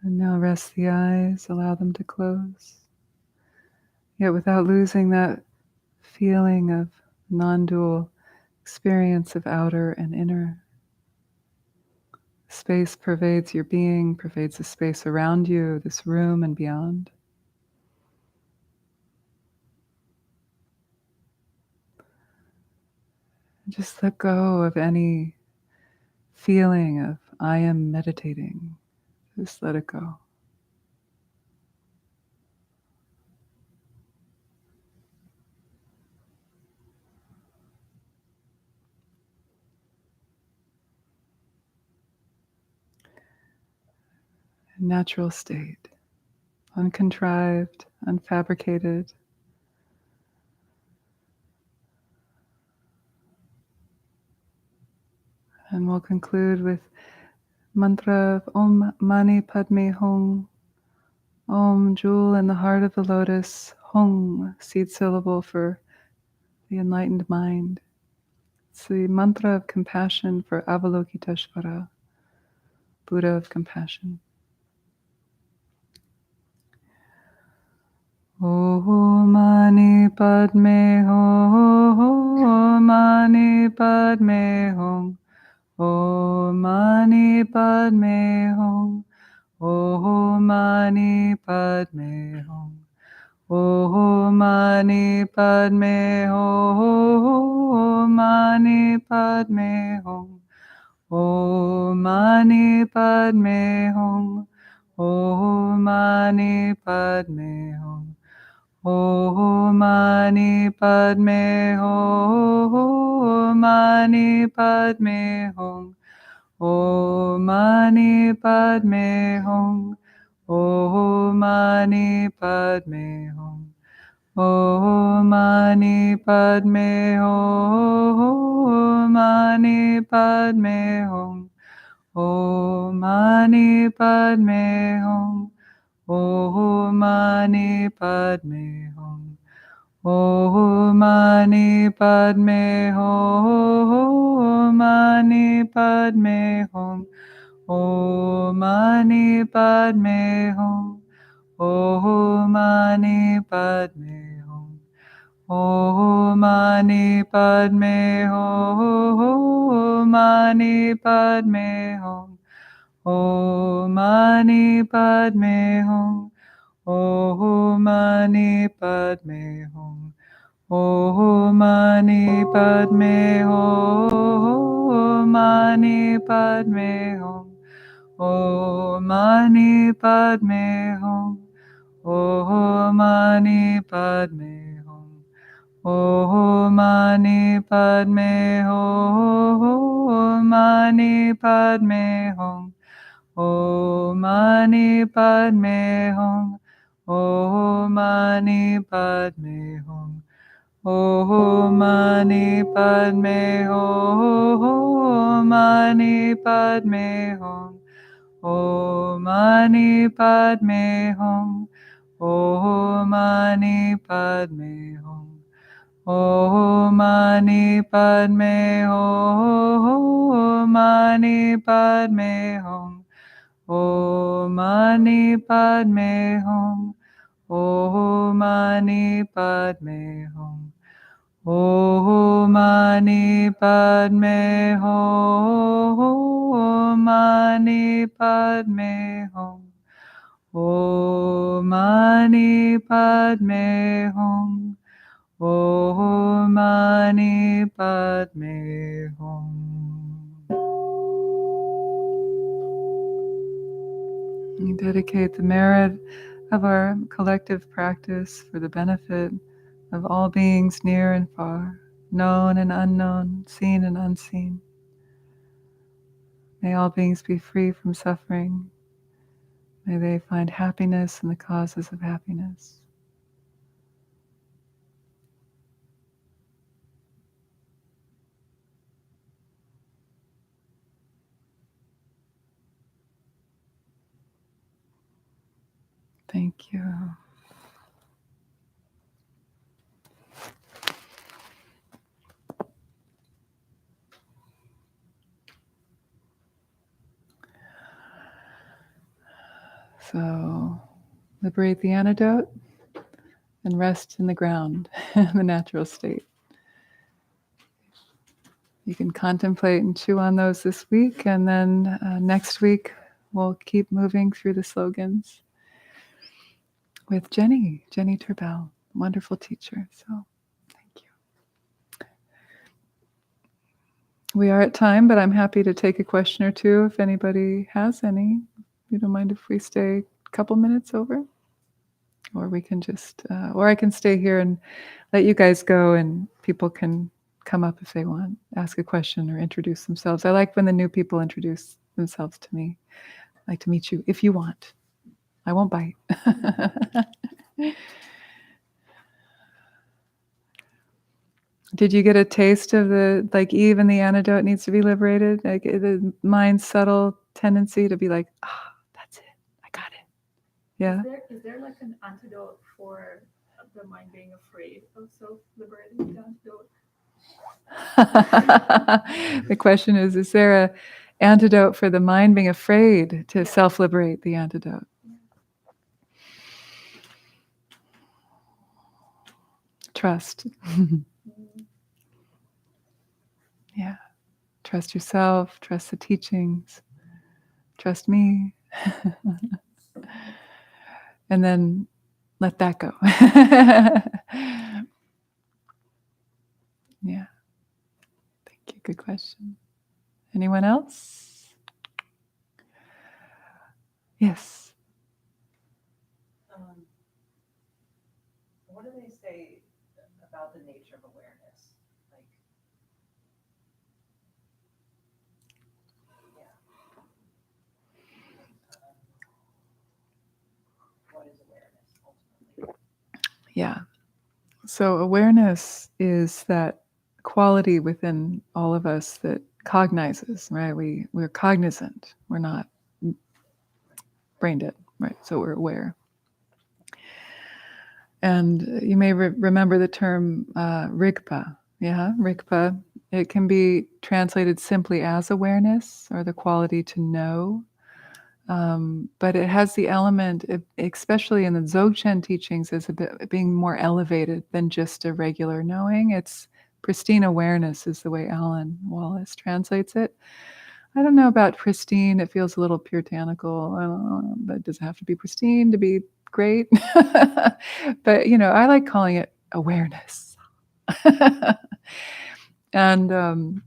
And now rest the eyes, allow them to close, yet without losing that feeling of non-dual experience of outer and inner. Space pervades your being, pervades the space around you, this room and beyond. Just let go of any feeling of I am meditating. Just let it go. Natural state, uncontrived, unfabricated. And we'll conclude with mantra of Om Mani Padme Hum. Om, jewel in the heart of the lotus. Hum, seed syllable for the enlightened mind. It's the mantra of compassion for Avalokiteshvara, Buddha of compassion. Om Mani Padme Hum, Mani Padme Hum. Om Mani Padme Hum. Om Mani Padme Hum. Om Mani Padme Hum. Mani Padme Hum. Om Mani Padme Hum. Om Mani Padme Hum. Om Mani Padme Hum. Mani Padme Hum. Om Mani Padme Hum. Om Mani Padme Hum. Om Mani Padme Hum. Mani Padme Hum. Om Mani Padme Hum. Om Mani Padme Hum. Om Mani Padme Hum. Mani Padme Hum. Om Mani Padme Hum. Om Mani Padme Hum. Om Mani Padme Hum. Mani Padme Hum. Om Mani Padme Hum. Om Mani Padme Hum. Om Mani Padme Hum. Mani Padme Hum. Om Mani Padme Hum. Om Mani Padme Hum. Om Mani Padme Hum. Mani Padme Hum. Om Mani Padme Hum. Om Mani Padme Hum. Om Mani Padme Hum. Mani Padme Hum. Om Mani Padme Hum. Om Mani Padme Hum. Om Mani Padme Hum. Mani Padme Hum. Om Mani Padme Hum. Om Mani Padme Hum. Om Mani Padme Hum. Mani Padme Hum. Om Mani Padme Hum. Om Mani Padme Hum. We dedicate the merit of our collective practice for the benefit of all beings near and far, known and unknown, seen and unseen. May all beings be free from suffering. May they find happiness in the causes of happiness. Thank you. So liberate the antidote and rest in the ground, the natural state. You can contemplate and chew on those this week, and then next week we'll keep moving through the slogans with Jenny Turbell, wonderful teacher. So thank you. We are at time, but I'm happy to take a question or two if anybody has any. You don't mind if we stay a couple minutes over? Or we can just, or I can stay here and let you guys go, and people can come up if they want, ask a question or introduce themselves. I like when the new people introduce themselves to me. I like to meet you if you want. I won't bite. Did you get a taste of the, like, even the antidote needs to be liberated? Like the mind's subtle tendency to be like, that's it. I got it. Yeah. Is there like an antidote for the mind being afraid of self-liberating the antidote? The question is there an antidote for the mind being afraid to self-liberate the antidote? Trust. Yeah. Trust yourself, trust the teachings, trust me. And then let that go. Yeah. Thank you. Good question. Anyone else? Yes. What do they say about the nature of awareness? Like, what is awareness ultimately? Yeah. So awareness is that quality within all of us that cognizes, right? We're cognizant. We're not brain dead, right? So we're aware. And you may remember the term Rigpa. Yeah, Rigpa. It can be translated simply as awareness or the quality to know. But it has the element, especially in the Dzogchen teachings, as a bit being more elevated than just a regular knowing. It's pristine awareness is the way Alan Wallace translates it. I don't know about pristine. It feels a little puritanical. I don't know, but does it have to be pristine to be great? But, I like calling it awareness. And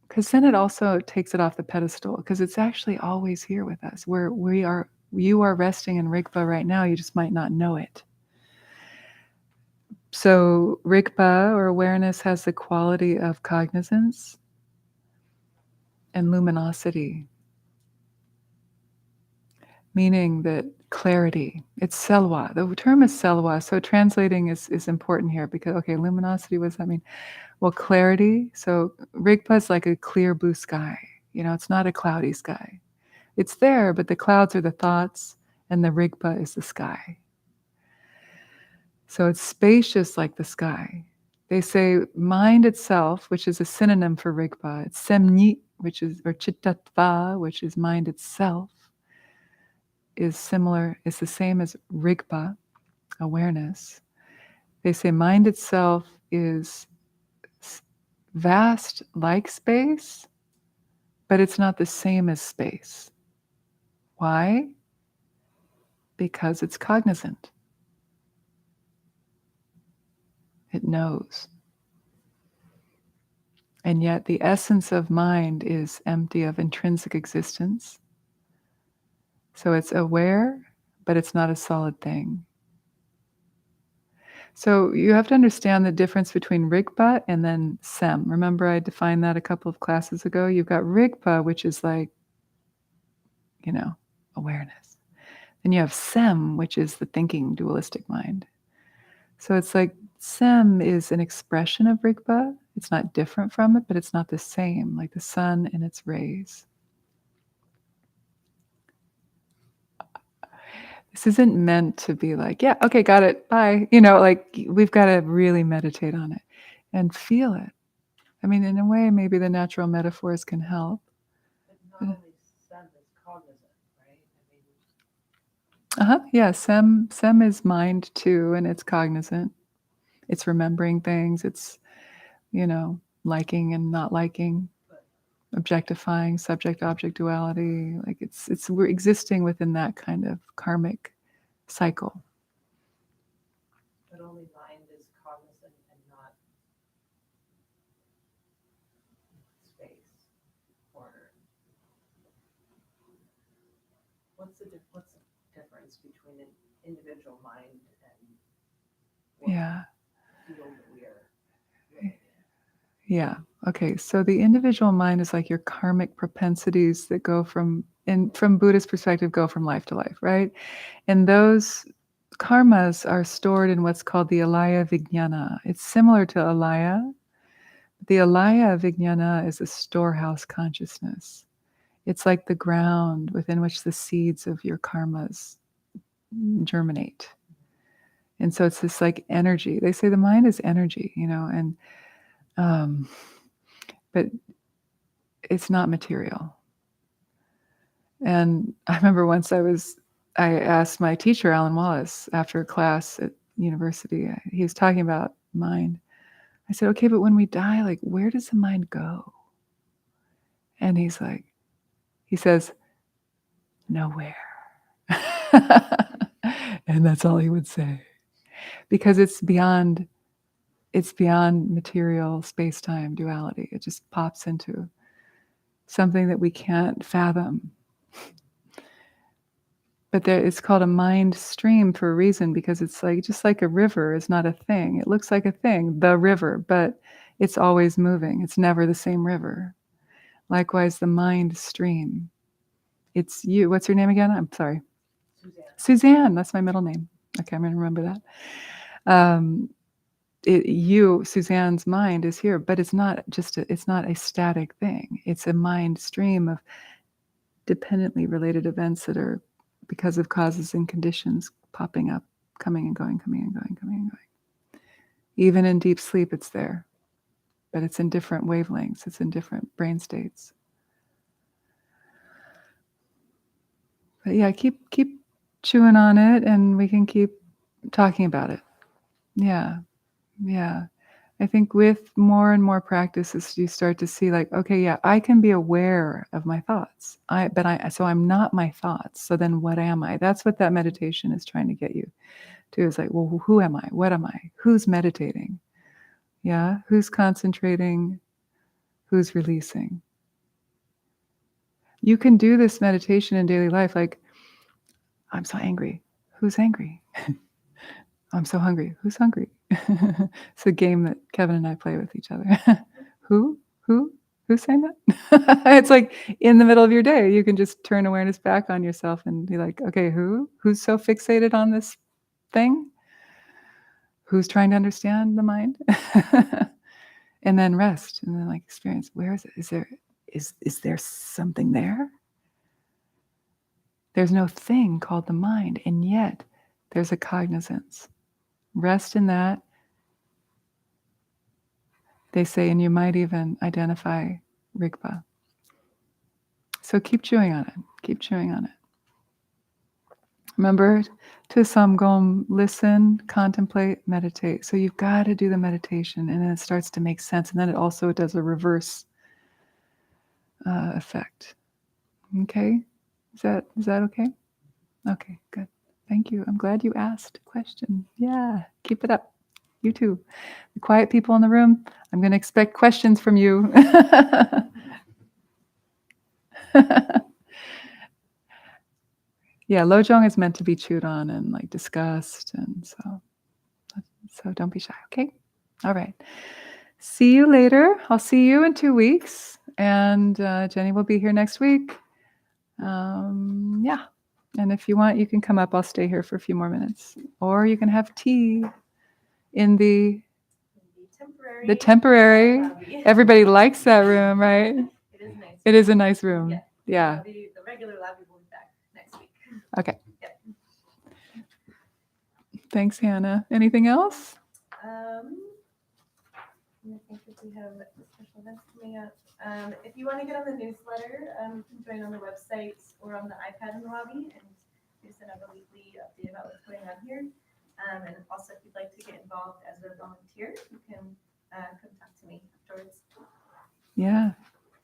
because then it also takes it off the pedestal, because it's actually always here with us. You are resting in Rigpa right now. You just might not know it. So Rigpa, or awareness, has the quality of cognizance and luminosity, meaning that clarity. It's selwa. The term is selwa. So translating is important here because, okay, luminosity, what does that mean? Well, clarity. So Rigpa is like a clear blue sky. It's not a cloudy sky. It's there, but the clouds are the thoughts and the Rigpa is the sky. So it's spacious like the sky. They say mind itself, which is a synonym for Rigpa, it's semni, or chittatva, which is mind itself, is similar, it's the same as Rigpa, awareness. They say mind itself is vast like space, but it's not the same as space. Why? Because it's cognizant. It knows. And yet the essence of mind is empty of intrinsic existence. So it's aware, but it's not a solid thing. So you have to understand the difference between Rigpa and then Sem. Remember I defined that a couple of classes ago? You've got Rigpa, which is like, awareness. Then you have Sem, which is the thinking dualistic mind. So it's like Sem is an expression of Rigpa. It's not different from it, but it's not the same, like the sun and its rays. This isn't meant to be like, yeah, okay, got it, bye. We've got to really meditate on it and feel it. I mean, in a way, maybe the natural metaphors can help. But not only Sem is cognizant, right? I mean, Yeah, sem is mind too, and it's cognizant. It's remembering things. It's, liking and not liking, objectifying, subject-object duality. Like we're existing within that kind of karmic cycle. But only mind is cognizant and not space. Or what's the difference between an individual mind and what Yeah. field that we are living in? Yeah. Okay. So the individual mind is like your karmic propensities that go from Buddhist perspective, go from life to life, right? And those karmas are stored in what's called the ālaya vijnana. It's similar to ālaya. The ālaya vijnana is a storehouse consciousness. It's like the ground within which the seeds of your karmas germinate. And so it's this like energy. They say the mind is energy, and but it's not material. And I remember once I asked my teacher, Alan Wallace, after a class at university, he was talking about mind. I said, okay, but when we die, like, where does the mind go? And he says, nowhere. And that's all he would say. Because it's beyond material space-time duality. It just pops into something that we can't fathom. But it's called a mind stream for a reason, because it's like just like a river is not a thing. It looks like a thing, the river, but it's always moving. It's never the same river. Likewise, the mind stream. It's you. What's your name again? I'm sorry. Suzanne. That's my middle name. Okay, I'm going to remember that. Suzanne's mind is here, but it's not it's not a static thing. It's a mind stream of dependently related events that are because of causes and conditions popping up, coming and going, coming and going, coming and going. Even in deep sleep, it's there, but it's in different wavelengths. It's in different brain states. But yeah, keep chewing on it, and we can keep talking about it. Yeah. I think with more and more practices, you start to see like, okay, yeah, I can be aware of my thoughts. So I'm not my thoughts. So then what am I? That's what that meditation is trying to get you to, is like, well, who am I? What am I? Who's meditating? Yeah. Who's concentrating? Who's releasing? You can do this meditation in daily life. Like, I'm so angry. Who's angry? I'm so hungry. Who's hungry? It's a game that Kevin and I play with each other. Who's saying that? It's like in the middle of your day, you can just turn awareness back on yourself and be like, okay, who's so fixated on this thing? Who's trying to understand the mind? And then rest, and then like experience, where is it? Is there something there? There's no thing called the mind, and yet there's a cognizance. Rest in that. They say, and you might even identify Rigpa. So keep chewing on it. Keep chewing on it. Remember to samgom, listen, contemplate, meditate. So you've got to do the meditation, and then it starts to make sense. And then it also does a reverse effect. Okay? Is that okay? Okay, good. Thank you. I'm glad you asked a question. Yeah, keep it up. You too. The quiet people in the room, I'm going to expect questions from you. Yeah, Lojong is meant to be chewed on and like discussed, and so don't be shy, okay? All right. See you later. I'll see you in 2 weeks, and Jenny will be here next week. Yeah, and if you want, you can come up. I'll stay here for a few more minutes, or you can have tea in the temporary. Everybody likes that room, right? It is nice. It is a nice room. Yeah. The regular lobby will be back next week. Okay. Yep. Thanks, Hannah. Anything else? I think if we have special events coming up. If you want to get on the newsletter, you can join on the website or on the iPad in the lobby, and We send out a weekly update about what's going on here. And also, if you'd like to get involved as a volunteer, you can come talk to me afterwards. Yeah,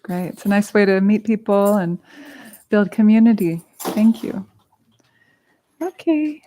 great. It's a nice way to meet people and build community. Thank you. Okay.